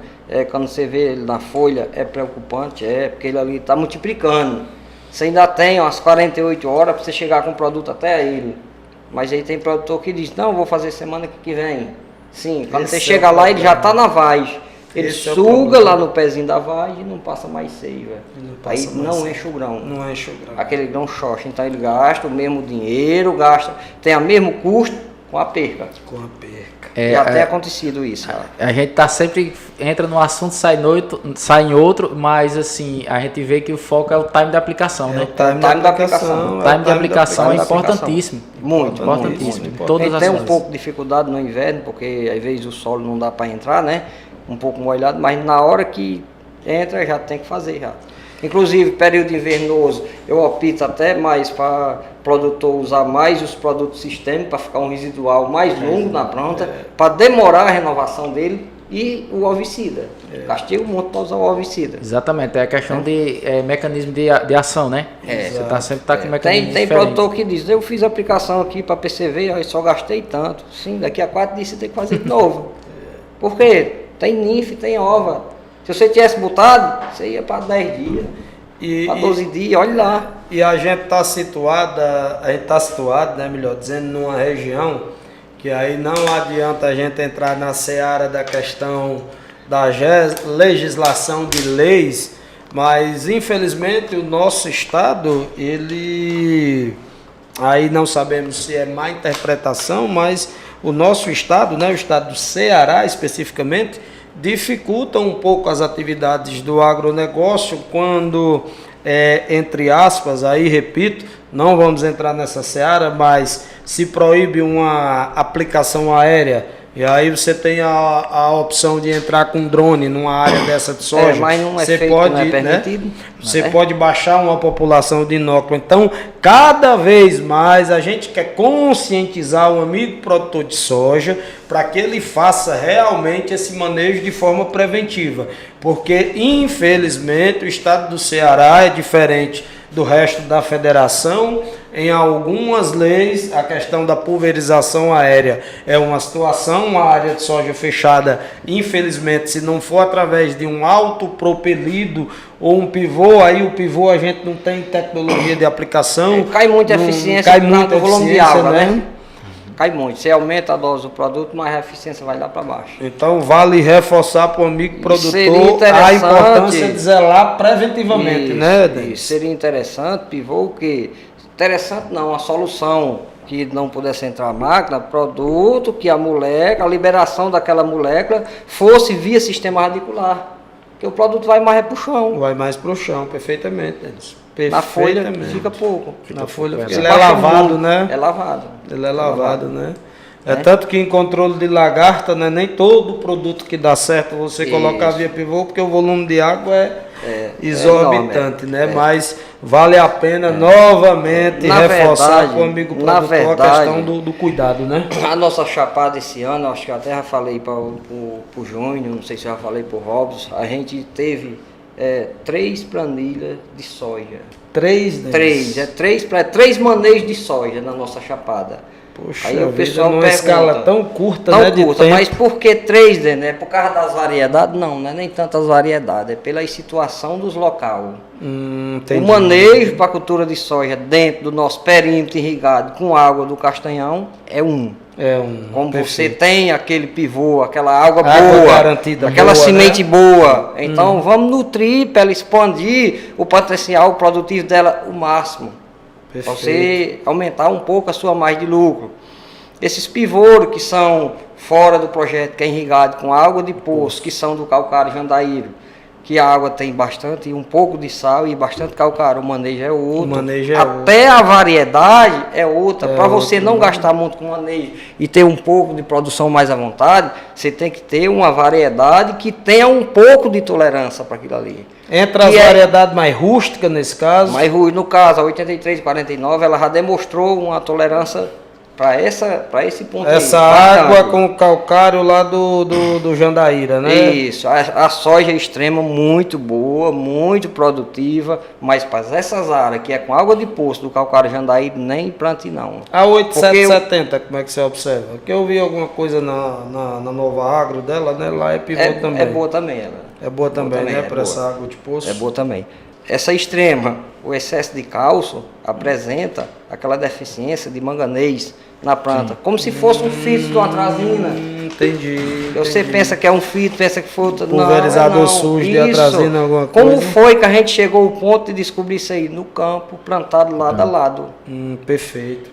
quando você vê ele na folha, é preocupante, porque ele ali está multiplicando. Você ainda tem umas 48 horas para você chegar com o produto até ele. Mas aí tem produtor que diz, não, vou fazer semana que vem. Sim, quando você Esse chega lá, ele já está na vagem. Ele Esse é o suga problema. lá no pezinho da vagem e não passa mais seiva. Aí não enche o grão. Não enche o grão. Aquele grão xoxa. Então ele gasta o mesmo dinheiro, tem o mesmo custo com a perca. Com a perca. E até acontecido isso. Cara. A gente tá sempre, entra no assunto, sai em outro, mas assim, a gente vê que o foco é o time de aplicação, né? O time da aplicação. O time de aplicação é importantíssimo. Muito Importantíssimo. muito. Todas Ele as tem um fases. pouco de dificuldade no inverno, porque às vezes o solo não dá para entrar, né? Um pouco molhado, mas na hora que entra já tem que fazer já. Inclusive, período invernoso, eu opto até mais para o produtor usar mais os produtos sistêmicos, para ficar um residual mais longo na planta, para demorar a renovação dele, e o ovicida. Castigo muito para usar o ovicida. Exatamente, é a questão de mecanismo de ação, né? Você tá sempre com mecanismo Tem diferente. produtor que diz, eu fiz a aplicação aqui para PCV, aí só gastei tanto. Sim, daqui a 4 dias você tem que fazer de novo. Por quê? Tem ninfe, tem ova. Se você tivesse botado, você ia para 10 dias, para 12 dias, olha lá. E a gente está situado, né, melhor dizendo, numa região que aí não adianta a gente entrar na seara da questão da legislação de leis, mas infelizmente o nosso estado, ele, aí não sabemos se é má interpretação, mas o nosso estado, né, o estado do Ceará especificamente, dificulta um pouco as atividades do agronegócio quando, entre aspas, aí repito, não vamos entrar nessa seara, mas se proíbe uma aplicação aérea, e aí você tem a opção de entrar com drone numa área dessa de soja, mas não é você feito, pode, não é né, permitido. você pode baixar uma população de inóculo. Então, cada vez mais a gente quer conscientizar o amigo produtor de soja para que ele faça realmente esse manejo de forma preventiva, porque infelizmente o estado do Ceará é diferente do resto da federação. Em algumas leis, a questão da pulverização aérea é uma situação, uma área de soja fechada, infelizmente, se não for através de um autopropelido ou um pivô, aí o pivô a gente não tem tecnologia de aplicação. Cai muita eficiência, cai muito o volume de eficiência, água, né? Cai muito. Você aumenta a dose do produto, mas a eficiência vai lá para baixo. Então vale reforçar para o amigo produtor seria a importância de zelar preventivamente, né, Denis? Isso seria interessante, pivô, que interessante não, a solução que não pudesse entrar a máquina, produto que a liberação daquela molécula fosse via sistema radicular, que o produto vai mais para o chão. Vai mais para o chão, perfeitamente, Denis. Na folha fica pouco. Na folha, porque Você ele é baixa lavado, muito. né? É lavado. Ele é lavado, né? É tanto que em controle de lagarta, né, nem todo produto que dá certo você colocar via pivô, porque o volume de água é exorbitante, enorme, né? Mas vale a pena novamente Na reforçar verdade, para o amigo na produtor a verdade, questão do cuidado, né? A nossa chapada esse ano, acho que até já falei para o Júnior, não sei se já falei para o Robson, a gente teve 3 planilhas de soja. 3, Denis? Três manejos de soja na nossa chapada. Poxa, aí o pessoal numa pergunta, escala tão curta, tão né, de curta, tempo. mas por que 3, né? É por causa das variedades? Não, não é nem tantas variedades, é pela situação dos locais. O manejo para a cultura de soja dentro do nosso perímetro irrigado com água do Castanhão é um. Como perfeito. você tem aquele pivô, aquela água Água boa, garantida, aquela boa, semente né? boa. Então vamos nutrir para ela expandir o potencial produtivo dela o máximo. Para você aumentar um pouco a sua margem de lucro. Esses pivôs que são fora do projeto, que é irrigado com água de poço, que são do calcário jandaíro, que a água tem bastante, um pouco de sal e bastante calcário, o manejo é outro. Até a variedade é outra. Para você não gastar muito com manejo e ter um pouco de produção mais à vontade, você tem que ter uma variedade que tenha um pouco de tolerância para aquilo ali. Entre as variedades mais rústicas nesse caso? No caso, a 8349, ela já demonstrou uma tolerância para esse ponto. Essa aí, água com o calcário lá do Jandaíra, né? Isso, a soja extrema muito boa, muito produtiva, mas para essas áreas que é com água de poço do calcário Jandaíra, nem plante não. A 8770, como é que você observa? Porque eu vi alguma coisa na Nova Agro dela, né? Lá é pivô também. É boa também ela. É boa também, né? Para essa água de poço. É boa também. essa extrema, o excesso de cálcio apresenta aquela deficiência de manganês na planta, como se fosse um fito de uma atrazina. Entendi. Você pensa que é um fito, pensa que foi outro. Pulverizador sujo de atrazina, alguma coisa. Como foi que a gente chegou ao ponto de descobrir isso aí? No campo, plantado lado a lado. Perfeito.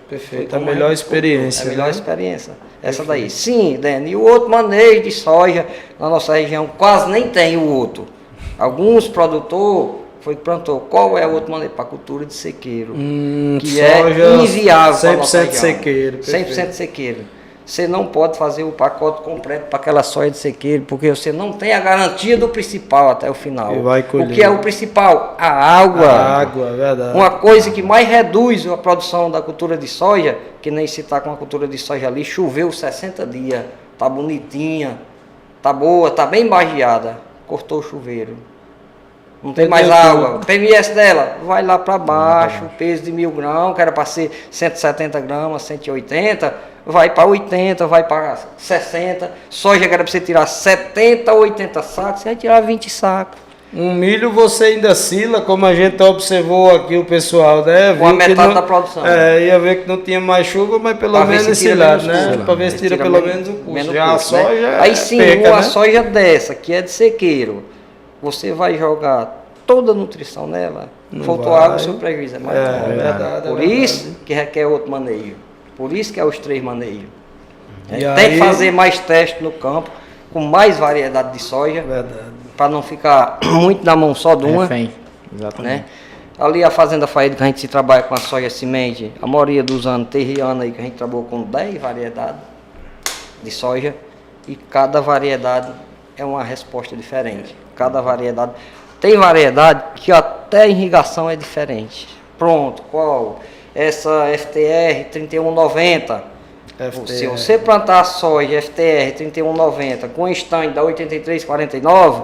A melhor experiência. A melhor experiência. Essa daí. Sim, Dani. E o outro manejo de soja na nossa região quase nem tem o outro. Alguns produtores foi que plantou. Qual é o outro manejo? Para cultura de sequeiro. Que é inviável para a nossa região. 100% sequeiro. 100% sequeiro. Você não pode fazer o pacote completo para aquela soja de sequeiro, porque você não tem a garantia do principal até o final. O que é o principal? A água. A água, é verdade. Uma coisa que mais reduz a produção da cultura de soja, que nem se está com a cultura de soja ali, choveu 60 dias, tá bonitinha, tá boa, tá bem barreada, cortou o chuveiro. Não tem mais água. O PMS dela vai lá para baixo, peso de 1000 gramas, que era para ser 170 gramas, 180, vai para 80, vai para 60. Soja que era para você tirar 70, 80 sacos, você vai tirar 20 sacos. Um milho você ainda sila, como a gente observou aqui o pessoal, né? Com a metade da produção. Ia ver que não tinha mais chuva, mas pelo menos silado, né? Para ver se tira pelo menos o custo. Já a soja aí sim, uma soja dessa, que é de sequeiro, você vai jogar toda a nutrição nela, faltou água, o seu prejuízo é maior. Verdade. Por isso que requer outro manejo. Por isso que é os 3 manejos. Tem que fazer mais testes no campo, com mais variedade de soja, para não ficar muito na mão só de uma. Exatamente. Né? Ali a Fazenda Faída, que a gente se trabalha com a soja semente, a maioria dos anos tem ano aí que a gente trabalhou com 10 variedades de soja, e cada variedade é uma resposta diferente. Cada variedade. Tem variedade que até a irrigação é diferente. Pronto, qual? Essa FTR 3190. Se você plantar a soja FTR 3190 com estanho da 8349,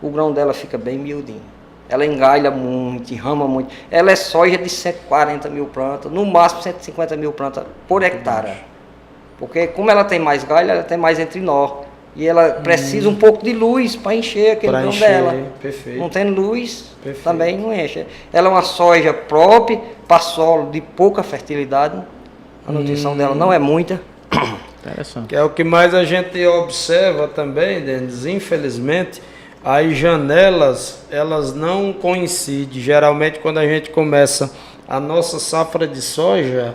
o grão dela fica bem miudinho. Ela engalha muito, enrama muito. Ela é soja de 140 mil plantas, no máximo 150 mil plantas por hectare. Porque como ela tem mais galho, ela tem mais entrinó. E ela precisa um pouco de luz para encher aquele grão dela. Perfeito. Não tem luz, também não enche. Ela é uma soja própria para solo de pouca fertilidade. A nutrição dela não é muita. Interessante. Que é o que mais a gente observa também, Denis, infelizmente, as janelas, elas não coincidem. Geralmente, quando a gente começa a nossa safra de soja,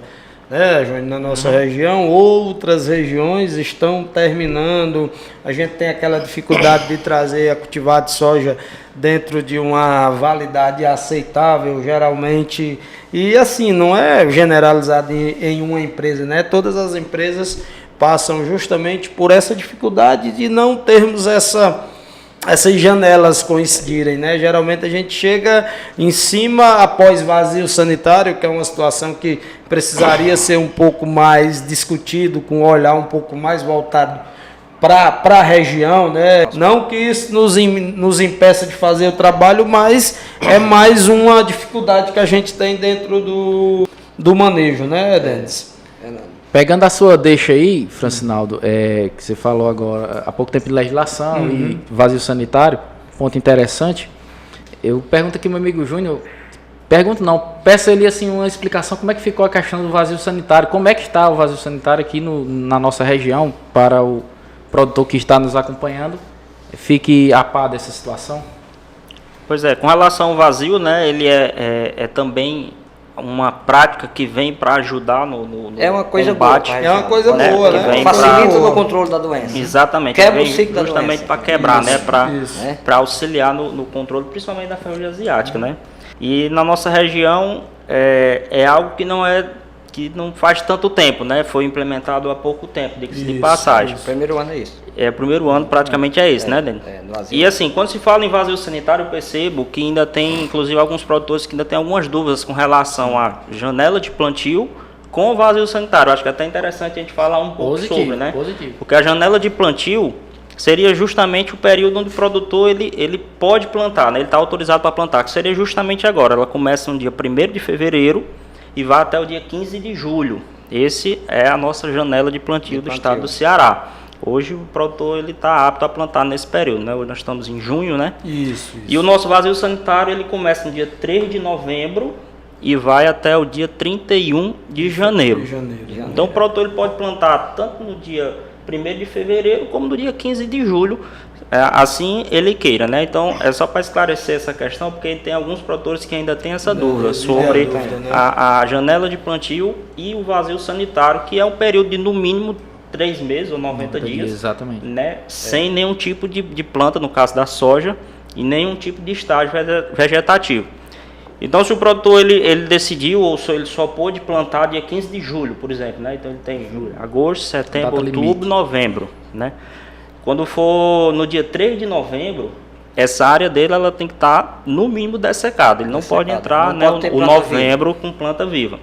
né, Júnior, na nossa região, outras regiões estão terminando. A gente tem aquela dificuldade de trazer a cultivar de soja dentro de uma validade aceitável, geralmente. E assim, não é generalizado em uma empresa, né? Todas as empresas passam justamente por essa dificuldade de não termos essas janelas coincidirem, né? Geralmente a gente chega em cima após vazio sanitário, que é uma situação que precisaria ser um pouco mais discutido, com um olhar um pouco mais voltado para a região, né? Não que isso nos impeça de fazer o trabalho, mas é mais uma dificuldade que a gente tem dentro do manejo, né, Denis? Pegando a sua deixa aí, Francinaldo, que você falou agora há pouco tempo de legislação e vazio sanitário, ponto interessante. Eu pergunto aqui ao meu amigo Júnior, peço ele assim uma explicação como é que ficou a questão do vazio sanitário, como é que está o vazio sanitário aqui na nossa região, para o produtor que está nos acompanhando, fique a par dessa situação. Pois é, com relação ao vazio, né, ele é também uma prática que vem para ajudar no é uma coisa combate. Boa, é uma coisa boa, né? Facilita no controle da doença. Exatamente. Quebra o ciclo da doença. Justamente para quebrar, né? Para auxiliar no controle, principalmente da família asiática, né? E na nossa região é algo que não faz tanto tempo, né? Foi implementado há pouco tempo, diga-se de passagem. O primeiro ano é isso. O primeiro ano praticamente é esse, né, Denis? E assim, quando se fala em vazio sanitário, eu percebo que ainda tem, inclusive, alguns produtores que ainda têm algumas dúvidas com relação à janela de plantio com o vazio sanitário. Eu acho que é até interessante a gente falar um pouco sobre, né? Positivo. Porque a janela de plantio seria justamente o período onde o produtor ele pode plantar, né? Ele está autorizado para plantar, que seria justamente agora. Ela começa no dia 1º de fevereiro e vai até o dia 15 de julho. Esse é a nossa janela de plantio do estado do Ceará. Hoje o produtor ele está apto a plantar nesse período, né? Hoje nós estamos em junho, né? Isso. E o nosso vazio sanitário ele começa no dia 3 de novembro e vai até o dia 31 de janeiro. Então o produtor ele pode plantar tanto no dia 1º de fevereiro como no dia 15 de julho, assim ele queira, né? Então é só para esclarecer essa questão, porque tem alguns produtores que ainda têm essa dúvida sobre a janela de plantio e o vazio sanitário, que é um período de no mínimo 3 meses ou 90 dias, exatamente, né? Sem nenhum tipo de planta, no caso da soja, e nenhum tipo de estágio vegetativo. Então, se o produtor ele decidiu, ou ele só pôde plantar dia 15 de julho, por exemplo, né? Então ele tem julho, agosto, setembro, outubro, novembro, né? Quando for no dia 3 de novembro, essa área dele ela tem que estar no mínimo dessecada. Ele não pode entrar, né, o novembro com planta viva.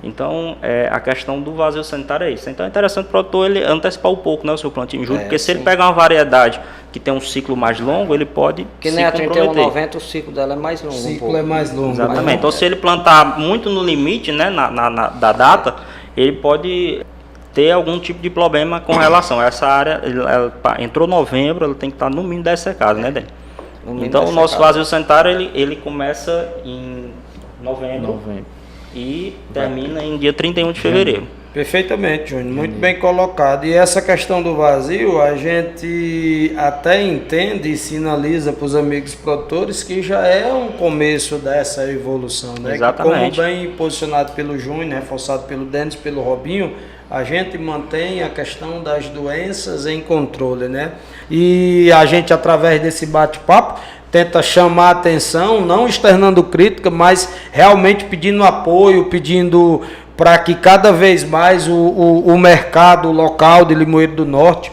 Então, a questão do vazio sanitário é isso. Então é interessante o produtor ele antecipar um pouco, né, o seu plantio em julho, porque se ele pegar uma variedade que tem um ciclo mais longo, ele pode que nem a 3190, o ciclo dela é mais longo. O ciclo é mais longo. Exatamente. Então, se ele plantar muito no limite, né, da data, ele pode ter algum tipo de problema com relação a essa área. Ela entrou novembro, ela tem que estar no mínimo dessecada, né, Dani? Então o nosso vazio sanitário ele começa em novembro e termina em dia 31 de fevereiro. Perfeitamente, Júnior, muito bem colocado. E essa questão do vazio, a gente até entende e sinaliza para os amigos produtores que já é um começo dessa evolução, né? Exatamente. Que, como bem posicionado pelo Júnior, reforçado pelo Denis, pelo Robinho, a gente mantém a questão das doenças em controle, né? E a gente, através desse bate-papo, tenta chamar a atenção, não externando crítica, mas realmente pedindo apoio, pedindo para que cada vez mais o mercado local de Limoeiro do Norte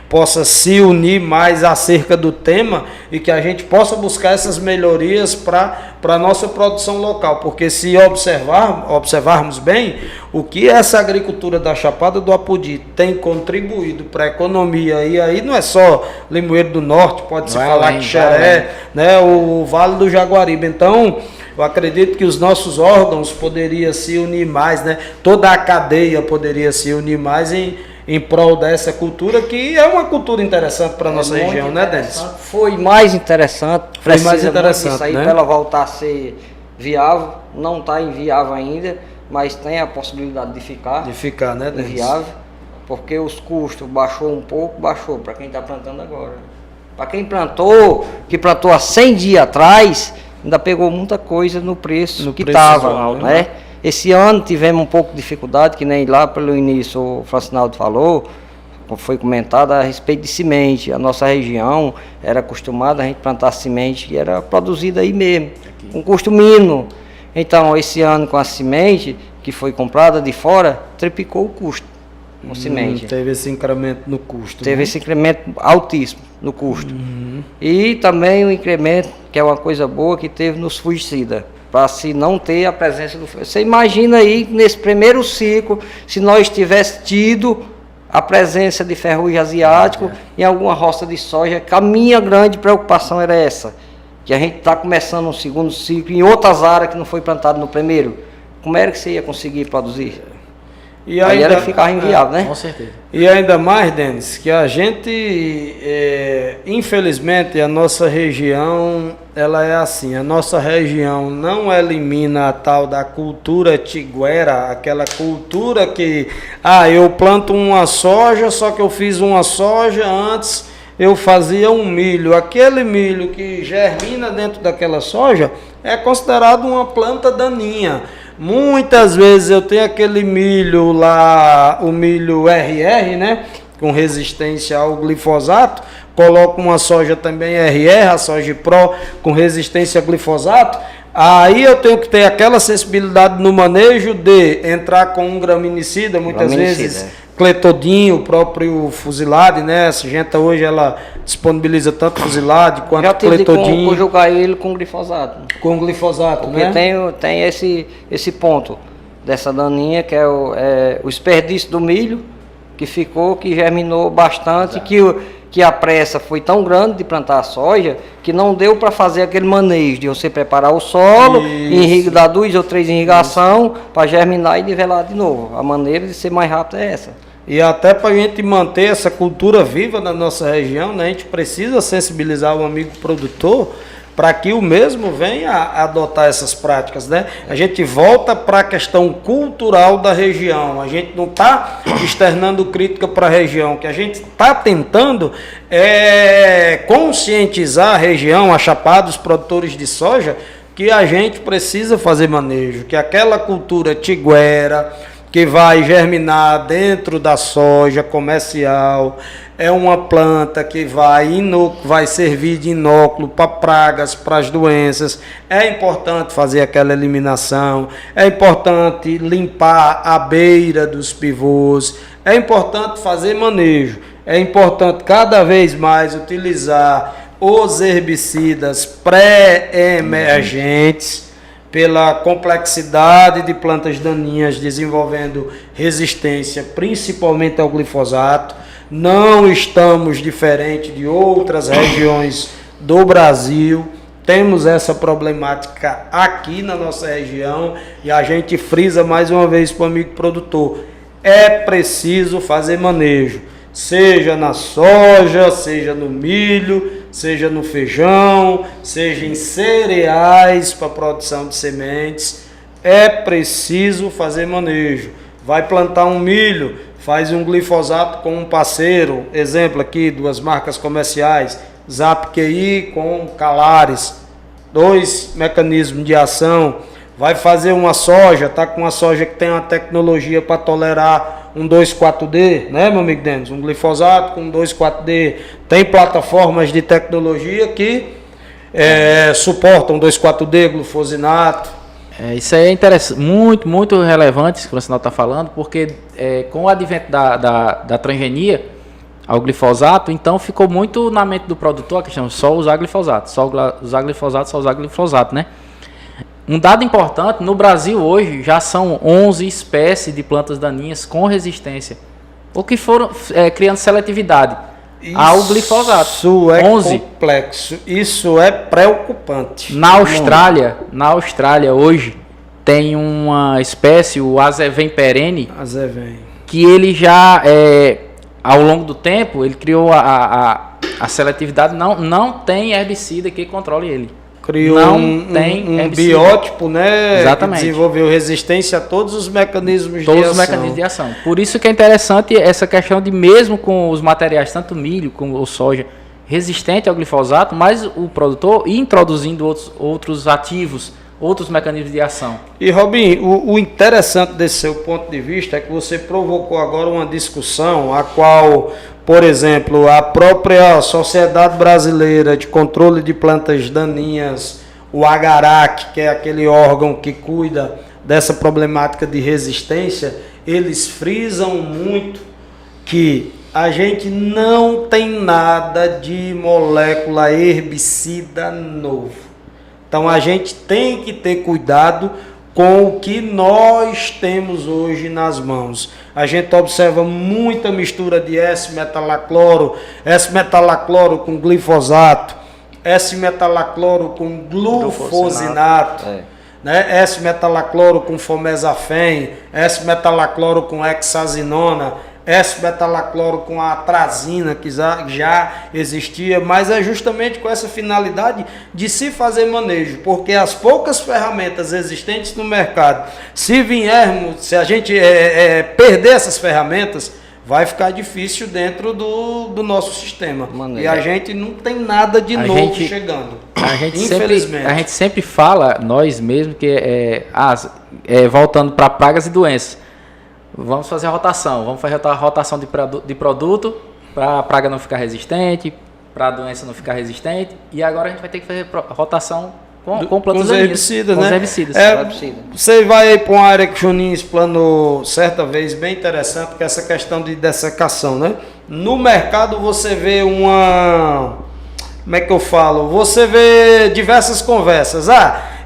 possa se unir mais acerca do tema e que a gente possa buscar essas melhorias para a nossa produção local, porque se observarmos bem o que essa agricultura da Chapada do Apodi tem contribuído para a economia, e aí não é só Limoeiro do Norte, pode-se falar que Xeré, né, o Vale do Jaguaribe. Então eu acredito que os nossos órgãos poderiam se unir mais, né? Toda a cadeia poderia se unir mais em prol dessa cultura, que é uma cultura interessante para a nossa região, né, Denis? Foi mais interessante, isso aí, né? Para ela voltar a ser viável, não está inviável ainda, mas tem a possibilidade de ficar. De ficar, né, Denis? Inviável, porque os custos baixou um pouco, para quem está plantando agora. Para quem plantou, que plantou há 100 dias atrás, ainda pegou muita coisa no preço que estava, né? Esse ano tivemos um pouco de dificuldade, que nem lá pelo início o Francinaldo falou, foi comentado a respeito de semente. A nossa região era acostumada a gente plantar semente que era produzida aí mesmo, com custo mínimo. Então esse ano com a semente que foi comprada de fora, triplicou o custo com semente. Teve esse incremento no custo. Teve esse incremento altíssimo no custo. E também o incremento, que é uma coisa boa, que teve nos fungicidas, para se não ter a presença do... Você imagina aí, nesse primeiro ciclo, se nós tivéssemos tido a presença de ferrugem asiático em alguma roça de soja, que a minha grande preocupação era essa, que a gente está começando um segundo ciclo em outras áreas que não foi plantado no primeiro. Como era que você ia conseguir produzir? E aí era ficar inviável, né? Com certeza. E ainda mais, Denis, que a gente, infelizmente, a nossa região, ela é assim, a nossa região não elimina a tal da cultura tiguera, aquela cultura que, eu planto uma soja, só que eu fiz uma soja antes, eu fazia um milho. Aquele milho que germina dentro daquela soja é considerado uma planta daninha. Muitas vezes eu tenho aquele milho lá, o milho RR, né, com resistência ao glifosato, coloco uma soja também RR, a soja Pro, com resistência ao glifosato, aí eu tenho que ter aquela sensibilidade no manejo de entrar com um graminicida, muitas vezes cletodinho, o próprio fusilade, né? Essa gente hoje ela disponibiliza tanto fusilade quanto cletodinho. Já conjugar ele com glifosato. Com glifosato, porque né? Tem esse ponto dessa daninha, que é o desperdício do milho, que germinou bastante, que a pressa foi tão grande de plantar a soja, que não deu para fazer aquele manejo de você preparar o solo, dar 2 ou 3 irrigação para germinar e nivelar de novo. A maneira de ser mais rápido é essa. E até para a gente manter essa cultura viva na nossa região, né, a gente precisa sensibilizar o amigo produtor para que o mesmo venha a adotar essas práticas, né? A gente volta para a questão cultural da região. A gente não está externando crítica para a região. O que a gente está tentando é conscientizar a região, a Chapada, os produtores de soja, que a gente precisa fazer manejo, que aquela cultura tiguera, que vai germinar dentro da soja comercial, é uma planta que vai servir de inóculo para pragas, para as doenças. É importante fazer aquela eliminação, é importante limpar a beira dos pivôs, é importante fazer manejo, é importante cada vez mais utilizar os herbicidas pré-emergentes, pela complexidade de plantas daninhas desenvolvendo resistência, principalmente ao glifosato. Não estamos diferente de outras regiões do Brasil, temos essa problemática aqui na nossa região e a gente frisa mais uma vez para o amigo produtor, é preciso fazer manejo, seja na soja, seja no milho, seja no feijão, seja em cereais para produção de sementes, é preciso fazer manejo. Vai plantar um milho, faz um glifosato com um parceiro, exemplo aqui, 2 marcas comerciais, ZapQI com Calares, 2 mecanismos de ação. Vai fazer uma soja, tá com uma soja que tem uma tecnologia para tolerar um 2,4-D, né, meu amigo Denis? Um glifosato com um 2,4-D. Tem plataformas de tecnologia que suportam 2,4-D, glufosinato. Isso aí é interessante, muito relevante isso que o senhor está falando, porque com o advento da transgenia ao glifosato, então ficou muito na mente do produtor a questão só usar glifosato, só usar glifosato, né? Um dado importante, no Brasil hoje já são 11 espécies de plantas daninhas com resistência, o que foram criando seletividade ao glifosato. Isso é 11. Complexo, isso é preocupante. Na Austrália hoje tem uma espécie, o Azevém perene, que ele já, ao longo do tempo, ele criou a seletividade, não tem herbicida que controle ele. Criou um biótipo, né? Exatamente. Que desenvolveu resistência a todos os mecanismos de ação. Por isso que é interessante essa questão de, mesmo com os materiais, tanto milho como soja, resistente ao glifosato, mas o produtor ir introduzindo outros ativos, outros mecanismos de ação. E Robin, o interessante desse seu ponto de vista é que você provocou agora uma discussão a qual, por exemplo, a própria Sociedade Brasileira de Controle de Plantas Daninhas, o AGARAC, que é aquele órgão que cuida dessa problemática de resistência, eles frisam muito que a gente não tem nada de molécula herbicida novo. Então a gente tem que ter cuidado com o que nós temos hoje nas mãos. A gente observa muita mistura de S-metalacloro com glifosato, S-metalacloro com glufosinato, né? S-metalacloro com fomezafém, S-metalacloro com hexazinona, S-metalacloro com a atrazina, que já existia, mas é justamente com essa finalidade de se fazer manejo, porque as poucas ferramentas existentes no mercado, se a gente perder essas ferramentas, vai ficar difícil dentro do nosso sistema. E a gente não tem nada de novo chegando. Infelizmente. A gente sempre fala, nós mesmos, que voltando para pragas e doenças, vamos fazer a rotação, a rotação de produto para a praga não ficar resistente, para a doença não ficar resistente, e agora a gente vai ter que fazer rotação com plantas daninhas, herbicidas, com né? herbicidas. Você vai para uma área que o Juninho explanou certa vez, bem interessante, que é essa questão de dessecação, né? No mercado você vê como é que eu falo? Você vê diversas conversas.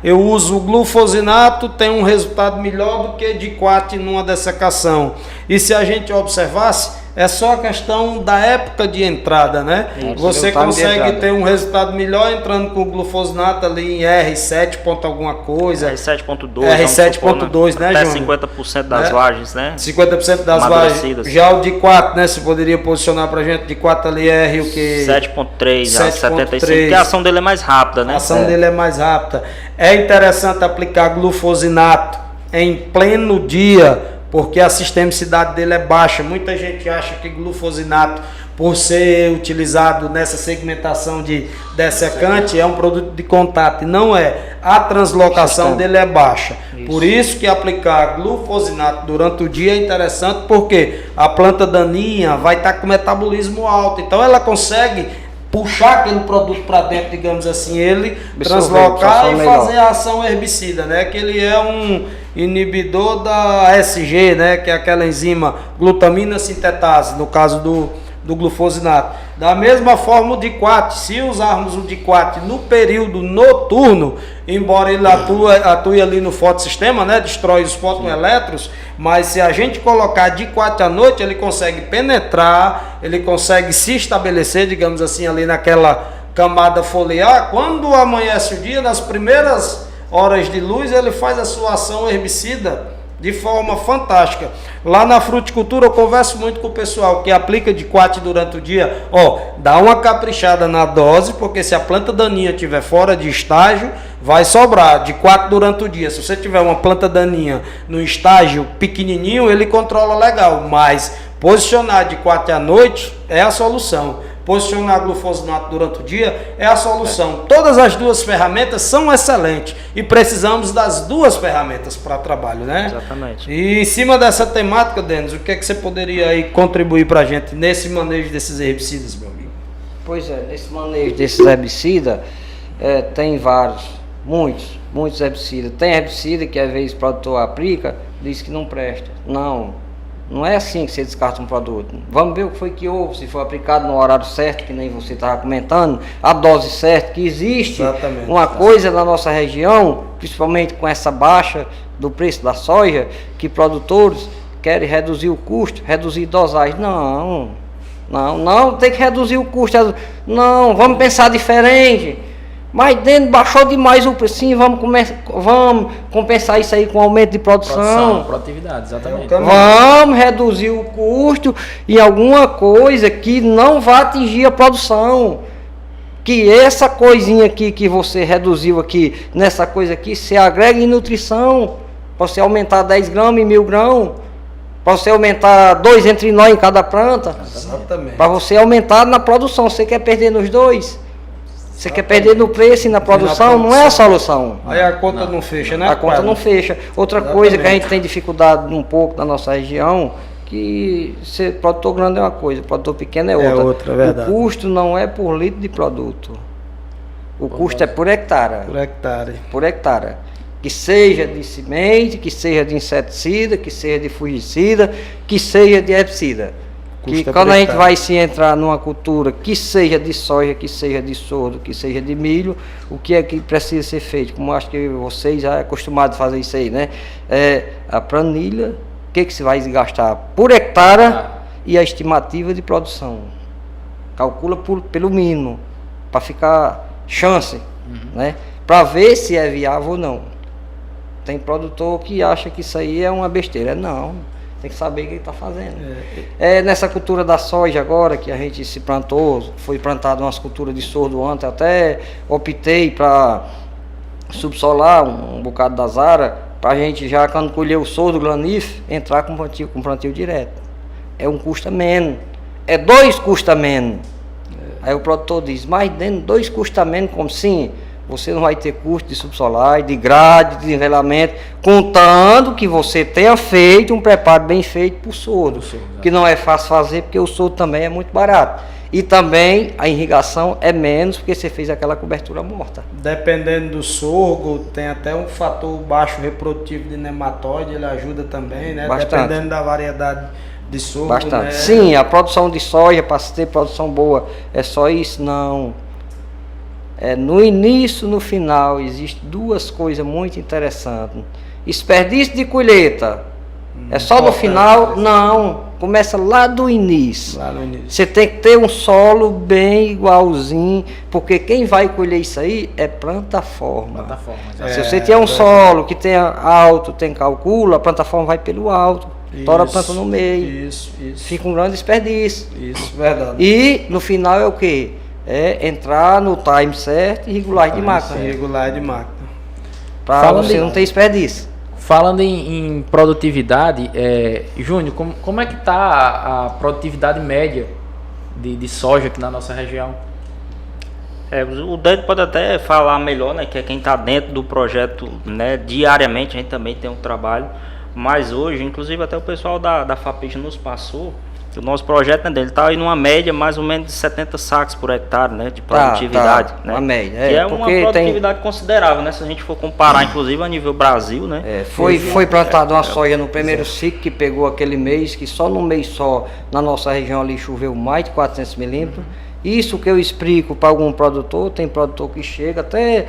Eu uso o glufosinato, tem um resultado melhor do que diquat numa dessecação. E se a gente observasse, é só a questão da época de entrada, né? Você consegue ter um resultado melhor entrando com o glufosinato ali em R7 ponto alguma coisa. R7.2, né, até Júnior? 50% das vagens, né? 50% das vagens. Já o de 4, né? Você poderia posicionar pra gente de 4 ali R o que? 7.3, 75, porque a ação dele é mais rápida, né? A ação dele é mais rápida. É interessante aplicar glufosinato em pleno dia, porque a sistemicidade dele é baixa. Muita gente acha que glufosinato, por ser utilizado nessa segmentação de dessecante, é um produto de contato, e não é. A translocação dele é baixa. Por isso que aplicar glufosinato durante o dia é interessante, porque a planta daninha vai estar com metabolismo alto, então ela consegue puxar aquele produto para dentro, digamos assim, ele translocar e fazer a ação herbicida, né? Que ele é um inibidor da SG, né? Que é aquela enzima glutamina sintetase, no caso do glufosinato. Da mesma forma o diquat, se usarmos o diquat no período noturno, embora ele atue ali no fotossistema, né? Destrói os fotoelétrons, mas se a gente colocar diquat à noite, ele consegue penetrar, ele consegue se estabelecer, digamos assim, ali naquela camada foliar. Quando amanhece o dia, nas primeiras horas de luz, ele faz a sua ação herbicida de forma fantástica. Lá na fruticultura eu converso muito com o pessoal que aplica diquat durante o dia. Dá uma caprichada na dose, porque se a planta daninha estiver fora de estágio, vai sobrar diquat durante o dia. Se você tiver uma planta daninha no estágio pequenininho, ele controla legal, mas posicionar diquat à noite é a solução. Posicionar glufosinato durante o dia é a solução. Todas as duas ferramentas são excelentes e precisamos das duas ferramentas para trabalho, né? Exatamente. E em cima dessa temática, Denis, o que é que você poderia aí contribuir para a gente nesse manejo desses herbicidas, meu amigo? Pois é, nesse manejo desses herbicidas, tem muitos herbicidas. Tem herbicida que às vezes o produtor aplica, diz que não presta. Não é assim que você descarta um produto. Vamos ver o que foi que houve, se foi aplicado no horário certo, que nem você estava comentando, a dose certa, que existe uma coisa na nossa região, principalmente com essa baixa do preço da soja, que produtores querem reduzir o custo, reduzir dosagem. Não, tem que reduzir o custo. Não, vamos pensar diferente. Mas dentro baixou demais o preço, sim, vamos compensar isso aí com aumento de produção. Produtividade, exatamente. Vamos reduzir o custo em alguma coisa que não vá atingir a produção. Que essa coisinha aqui que você reduziu aqui, nessa coisa aqui, se agrega em nutrição. Para você aumentar 10 gramas em 1000 grãos. Para você aumentar 2 entre nós em cada planta. Exatamente. Para você aumentar na produção. Você quer perder nos dois? Você quer perder no preço e na produção, não é a solução. Aí a conta não fecha, né? A conta não fecha. Outra coisa que a gente tem dificuldade um pouco na nossa região, que ser produtor grande é uma coisa, produtor pequeno é outra. É verdade. O custo não é por litro de produto. O custo é por hectare. Por hectare. Que seja de semente, que seja de inseticida, que seja de fungicida, que seja de herbicida. Que quando a gente vai se entrar numa cultura que seja de soja, que seja de sorgo, que seja de milho, o que é que precisa ser feito? Como acho que vocês já é acostumado a fazer isso aí, né? A planilha, o que se vai gastar por hectare e a estimativa de produção. Calcula pelo mínimo, para ficar chance, né? Para ver se é viável ou não. Tem produtor que acha que isso aí é uma besteira. Não. Tem que saber o que ele está fazendo. Nessa cultura da soja agora, que a gente se plantou, foi plantado umas culturas de sorgo antes, até optei para subsolar um bocado das áreas, para a gente já, quando colher o sorgo granif, entrar com plantio direto. É um custa menos. 2 custa menos. Aí o produtor diz, mas dentro 2 custa menos, como sim? Você não vai ter custo de subsolar, de grade, de nivelamento, contando que você tenha feito um preparo bem feito para o sorgo, que não é fácil fazer, porque o sorgo também é muito barato. E também a irrigação é menos, porque você fez aquela cobertura morta. Dependendo do sorgo, tem até um fator baixo reprodutivo de nematóide, ele ajuda também, né? Bastante. Dependendo da variedade de sorgo. Bastante. Né? Sim, a produção de soja, para ter produção boa, é só isso? Não. No início e no final, existem 2 coisas muito interessantes. Desperdício de colheita. É só no final? Não. começa lá do início. Lá no início. Você tem que ter um solo bem igualzinho, porque quem vai colher isso aí é plantaforma. Se você tiver um solo que tenha alto, tem calcula, a plantaforma vai pelo alto, tora a planta no meio. Isso. Fica um grande desperdício. Isso, verdade. E no final é o quê? É entrar no time certo e regular de máquina. Regular de máquina. Para você não ter desperdício. Falando em produtividade, Júnior, como é que está a produtividade média de soja aqui na nossa região? O Délio pode até falar melhor, né? Que é quem está dentro do projeto, né? Diariamente a gente também tem um trabalho. Mas hoje, inclusive até o pessoal da FAPEJ nos passou, o nosso projeto, né, dele está aí numa média mais ou menos de 70 sacos por hectare, né, de produtividade, né? Uma média, que é uma produtividade considerável, né, se a gente for comparar, inclusive a nível Brasil, né? Foi plantado uma soja no primeiro ciclo, que pegou aquele mês, que só no mês só, na nossa região ali choveu mais de 400 milímetros. Isso que eu explico para algum produtor, tem produtor que chega, até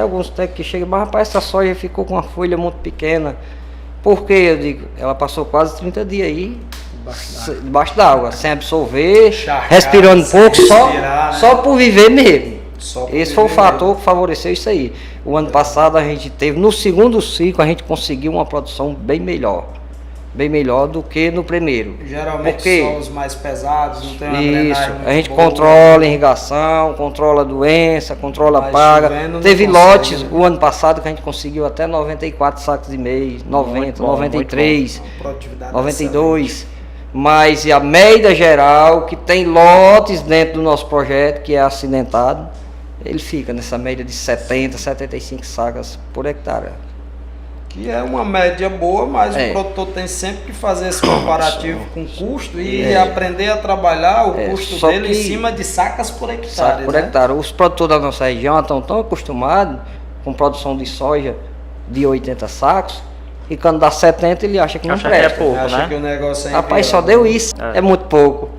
alguns técnicos que chegam, mas rapaz, essa soja ficou com uma folha muito pequena. Por quê? Eu digo, ela passou quase 30 dias aí, debaixo d'água, sem absorver, respirando um pouco, só por viver mesmo. Esse foi o fator que favoreceu isso aí. O ano passado a gente teve, no segundo ciclo, a gente conseguiu uma produção bem melhor do que no primeiro. Geralmente são os mais pesados, não tem uma isso, a gente controla a irrigação, controla a doença, controla a praga. Teve lotes o ano passado que a gente conseguiu até 94 sacos de mês, 90, 93, 92. Mas a média geral, que tem lotes dentro do nosso projeto, que é acidentado, ele fica nessa média de 70, 75 sacas por hectare. Que é uma média boa, mas o produtor tem sempre que fazer esse comparativo com o custo e aprender a trabalhar o custo dele em cima de sacas por hectare. Sacas por hectare. Os produtores da nossa região estão tão acostumados com produção de soja de 80 sacos, e quando dá 70 ele acha que não presta. Que é pouco, acha né? que o negócio é rapaz, só deu isso, é muito pouco.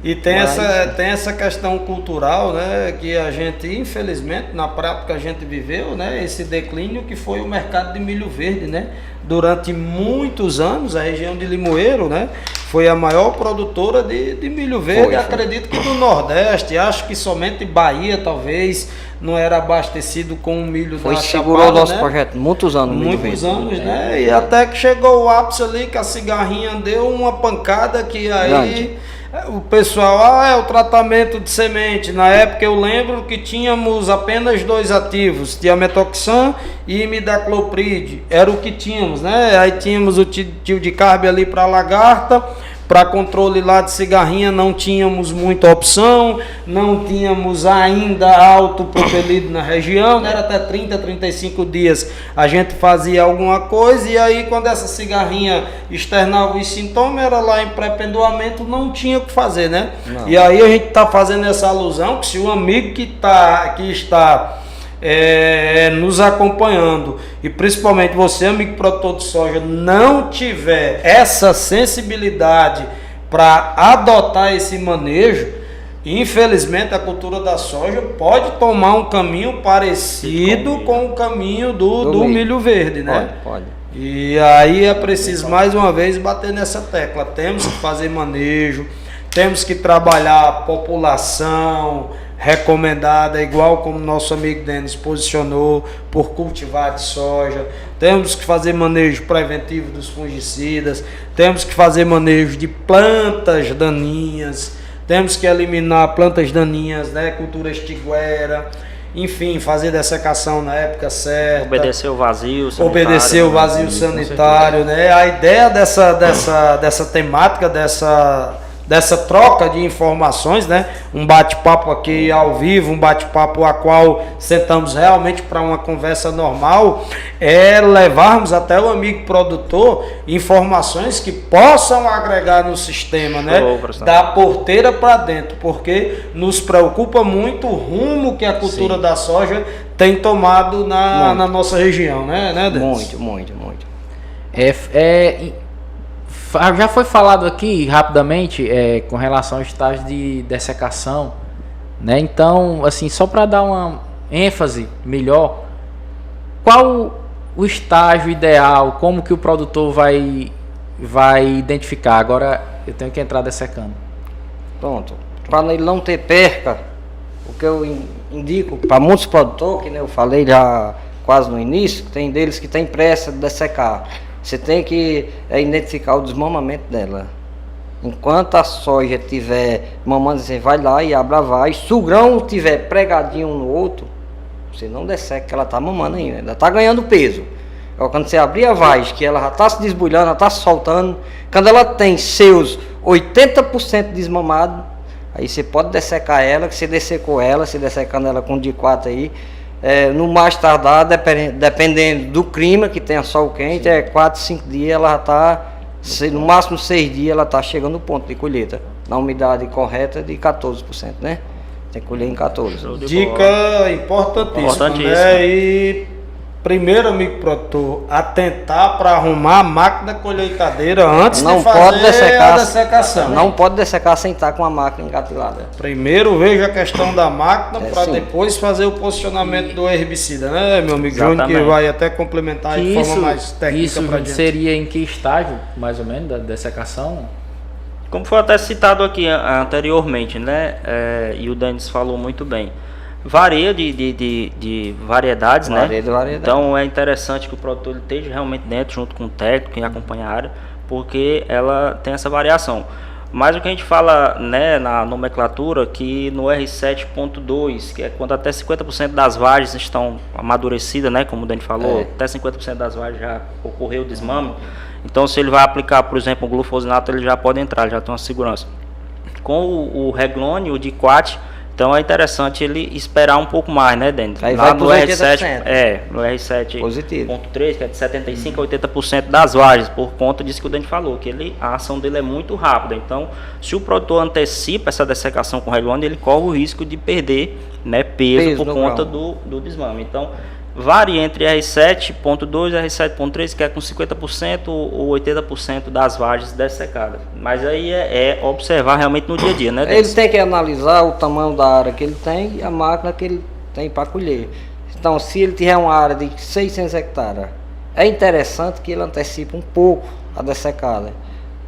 E tem essa questão cultural, né, que a gente, infelizmente, na prática a gente viveu, né, esse declínio que foi o mercado de milho verde, né? Durante muitos anos, a região de Limoeiro, né, foi a maior produtora de milho verde, acredito que do Nordeste, acho que somente Bahia, talvez, não era abastecido com o milho da Chapada, segurou o nosso projeto muitos anos. Muitos anos, né, e até que chegou o ápice ali, que a cigarrinha deu uma pancada que aí... Grande. O pessoal, é o tratamento de semente. Na época eu lembro que tínhamos apenas 2 ativos, tiametoxam e imidacloprid, era o que tínhamos, né? Aí tínhamos o tio de carbe ali para lagarta, para controle lá de cigarrinha não tínhamos muita opção, não tínhamos ainda alto propelido na região, né? Era até 30, 35 dias a gente fazia alguma coisa, e aí quando essa cigarrinha externava os sintomas, era lá em pré-pendoamento, não tinha o que fazer, né? Não. E aí a gente está fazendo essa alusão que se o amigo que está nos acompanhando, e principalmente você, amigo produtor de soja, não tiver essa sensibilidade para adotar esse manejo, infelizmente a cultura da soja pode tomar um caminho parecido com o caminho do milho verde, né? Pode. E aí é preciso mais uma vez bater nessa tecla. Temos que fazer manejo, temos que trabalhar a população recomendada, igual como nosso amigo Denis posicionou, por cultivar de soja. Temos que fazer manejo preventivo dos fungicidas, temos que fazer manejo de plantas daninhas, temos que eliminar plantas daninhas, né, cultura estiguera, enfim, fazer dessecação na época certa. Obedecer o vazio sanitário. Obedecer o vazio sanitário, né? A ideia dessa temática, dessa troca de informações, né? Um bate-papo aqui ao vivo, um bate-papo a qual sentamos realmente para uma conversa normal, é levarmos até o amigo produtor informações que possam agregar no sistema, né? Da porteira para dentro, porque nos preocupa muito o rumo que a cultura da soja tem tomado na nossa região, né? Muito. Já foi falado aqui rapidamente com relação ao estágio de dessecação, né? Então, assim, só para dar uma ênfase melhor, qual o estágio ideal, como que o produtor vai vai identificar. Agora eu tenho que entrar dessecando. Pronto. Para ele não ter perca, o que eu indico para muitos produtores, que eu falei já quase no início, tem deles que tem pressa de dessecar. Você tem que identificar o desmamamento dela. Enquanto a soja estiver mamando, você vai lá e abre a vagem. Se o grão estiver pregadinho um no outro, você não desseca, que ela está mamando ainda, ainda está ganhando peso. Quando você abrir a vagem, que ela já está se desbulhando, ela está se soltando, quando ela tem seus 80% desmamado, aí você pode dessecar ela, que você dessecou ela, você dessecando ela com D4 aí, no mais tardar, dependendo do clima, que tenha sol quente, 4, 5 dias, ela já está, no máximo 6 dias, ela está chegando no ponto de colheita, na umidade correta de 14%, né? Tem que colher em 14%. Dica importantíssima, né? E primeiro, amigo produtor, atentar para arrumar a máquina colheitadeira antes de fazer a dessecação. Não pode dessecar sem estar com a máquina engatilhada. Primeiro veja a questão da máquina para depois fazer o posicionamento do herbicida, né, meu amigo Júnior, que vai até complementar de forma mais técnica para gente. Isso seria em que estágio, mais ou menos, da dessecação? Como foi até citado aqui anteriormente, né? E o Denis falou muito bem. Varia de variedades, né? Então é interessante que o produtor ele esteja realmente dentro, junto com o técnico que acompanha a área, porque ela tem essa variação. Mas o que a gente fala, né, na nomenclatura, que no R7.2, que é quando até 50% das vagens estão amadurecidas, né? Como o Dani falou, até 50% das vagens já ocorreu o desmame. Então, se ele vai aplicar, por exemplo, o glufosinato, ele já pode entrar, ele já tem uma segurança. Com o Reglone, o D4, então é interessante ele esperar um pouco mais, né, Denis? Aí lá vai no R7, no R7.3, que é de 75% a 80% das vagens, por conta disso que o Denis falou, que a ação dele é muito rápida. Então, se o produtor antecipa essa dessecação com o Reglone, ele corre o risco de perder, né, peso por conta do desmame. Então, varia entre R7.2 e R7.3, que é com 50% ou 80% das vagens dessecadas. Mas aí é observar realmente no dia a dia, né, Denis? Ele tem que analisar o tamanho da área que ele tem e a máquina que ele tem para colher. Então, se ele tiver uma área de 600 hectares, é interessante que ele antecipe um pouco a dessecada.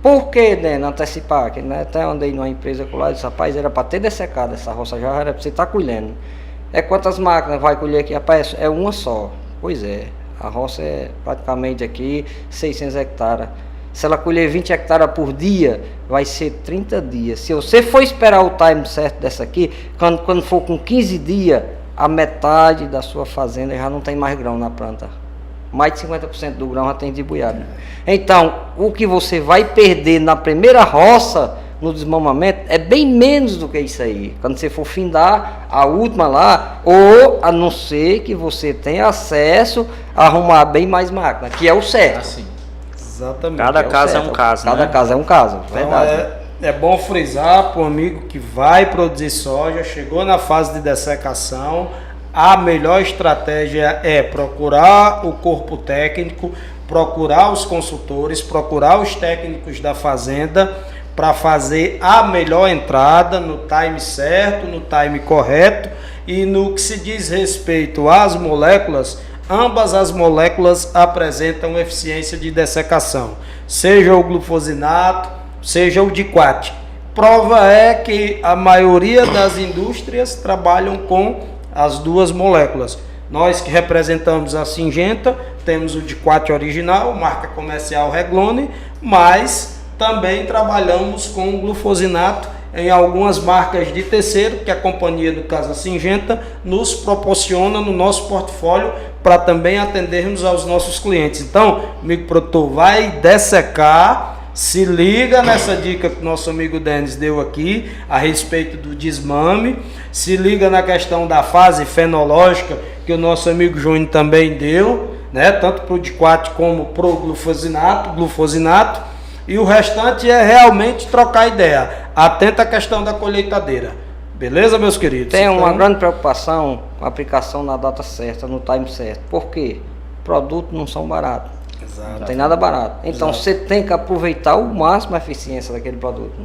Por que, né, antecipar? Que, né, até andei numa empresa com lá e disse, rapaz, era para ter dessecado essa roça, já era para você estar colhendo. Quantas máquinas vai colher aqui? Rapaz, é uma só. Pois é, a roça é praticamente aqui 600 hectares. Se ela colher 20 hectares por dia, vai ser 30 dias. Se você for esperar o time certo dessa aqui, quando for com 15 dias, a metade da sua fazenda já não tem mais grão na planta. Mais de 50% do grão já tem debuiado. Então, o que você vai perder na primeira roça, no desmamamento, é bem menos do que isso aí. Quando você for findar a última lá, ou a não ser que você tenha acesso a arrumar bem mais máquina, que é o certo. Assim. Exatamente. Cada caso é um caso, Cada caso é um caso, verdade. Então, é bom frisar para o amigo que vai produzir soja, chegou na fase de dessecação, a melhor estratégia é procurar o corpo técnico, procurar os consultores, procurar os técnicos da fazenda, para fazer a melhor entrada no time certo, no time correto. E no que se diz respeito às moléculas, ambas as moléculas apresentam eficiência de dessecação, seja o glufosinato, seja o D4. Prova é que a maioria das indústrias trabalham com as duas moléculas. Nós que representamos a Syngenta, temos o D4 original, marca comercial Reglone, mas também trabalhamos com o glufosinato em algumas marcas de terceiro, que a companhia do Casa Syngenta nos proporciona no nosso portfólio para também atendermos aos nossos clientes. Então, amigo produtor, vai dessecar, se liga nessa dica que o nosso amigo Denis deu aqui a respeito do desmame, se liga na questão da fase fenológica que o nosso amigo Júnior também deu, né? Tanto para o D4 como para o glufosinato. E o restante é realmente trocar ideia. Atenta à questão da colheitadeira. Beleza, meus queridos? Tem uma grande preocupação com a aplicação na data certa, no time certo. Por quê? Produtos não são baratos. Exato. Não tem nada barato. Então você tem que aproveitar o máximo a eficiência daquele produto.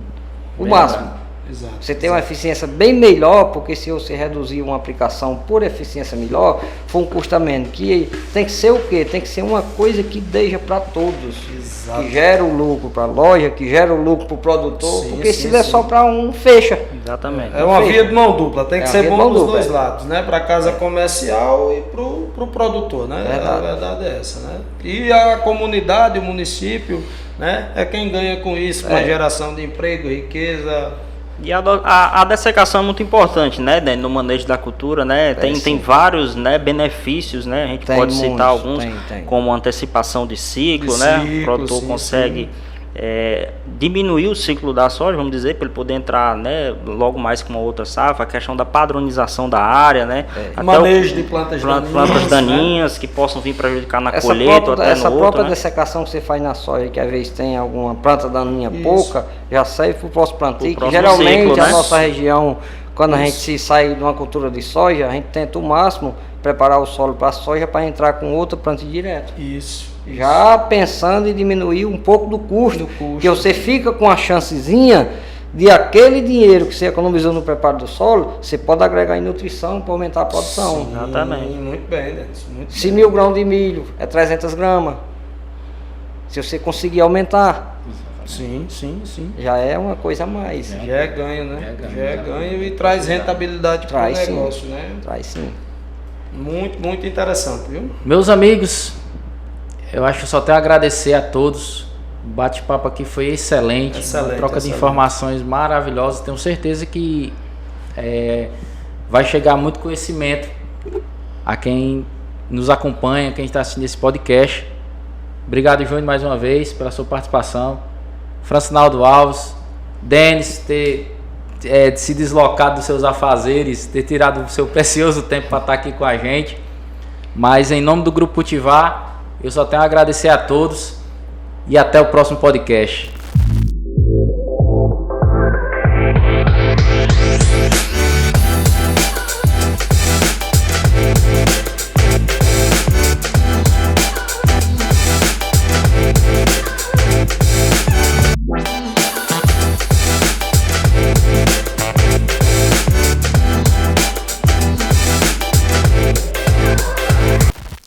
O máximo. Exato. Você tem uma eficiência bem melhor, porque se você reduzir uma aplicação por eficiência melhor, for um custo a menos. Que tem que ser o quê? Tem que ser uma coisa que deixa para todos. Exato. Que gera o lucro para a loja, que gera o lucro para o produtor, Sim, porque sim, se der sim. só para um, fecha. Exatamente. É uma via de mão dupla, tem que É ser uma via de bom mão dos dupla, dois é. lados, né? Para a casa comercial e para o produtor, né? Verdade. A verdade é essa, né? E a comunidade, o município, né? É quem ganha com isso, com a geração de emprego, riqueza. E a dessecação é muito importante, né, Dani, no manejo da cultura, né? Tem vários, né, benefícios, né? A gente Tem pode muitos, citar alguns, tem. como antecipação de ciclo, De né? ciclo, O produtor sim, consegue diminuir o ciclo da soja, vamos dizer, para ele poder entrar, né, logo mais com uma outra safra. A questão da padronização da área, né? Até Manejo de plantas daninhas. plantas né? daninhas que possam vir prejudicar na colheita ou até Essa no outro, própria né? dessecação que você faz na soja, que às vezes tem alguma planta daninha pouca, já serve para o próximo plantio. Pro Que próximo geralmente ciclo, a né? nossa região, quando a gente se sai de uma cultura de soja, a gente tenta o máximo preparar o solo para a soja para entrar com outra plantio direto. Isso. Já pensando em diminuir um pouco do custo, que você fica com a chancezinha de aquele dinheiro que você economizou no preparo do solo, você pode agregar em nutrição para aumentar a produção. Sim, Exatamente. muito bem, Denis. Muito Se bem. 1.000 grãos de milho é 300 gramas, se você conseguir aumentar, Sim, sim, sim. já é uma coisa a mais. Já é ganho, né? Já é ganho e traz rentabilidade para o Traz, sim. negócio, né? Traz sim. Muito, muito interessante, viu? Meus amigos, eu acho que só tenho a agradecer a todos. O bate-papo aqui foi excelente, Excelente, uma troca de excelente. informações maravilhosas. Tenho certeza que vai chegar muito conhecimento a quem nos acompanha, quem está assistindo esse podcast. Obrigado, Júnior, mais uma vez pela sua participação. Francinaldo Alves, Denis, ter se deslocado dos seus afazeres, ter tirado o seu precioso tempo para estar aqui com a gente. Mas em nome do Grupo Cultivar, eu só tenho a agradecer a todos e até o próximo podcast.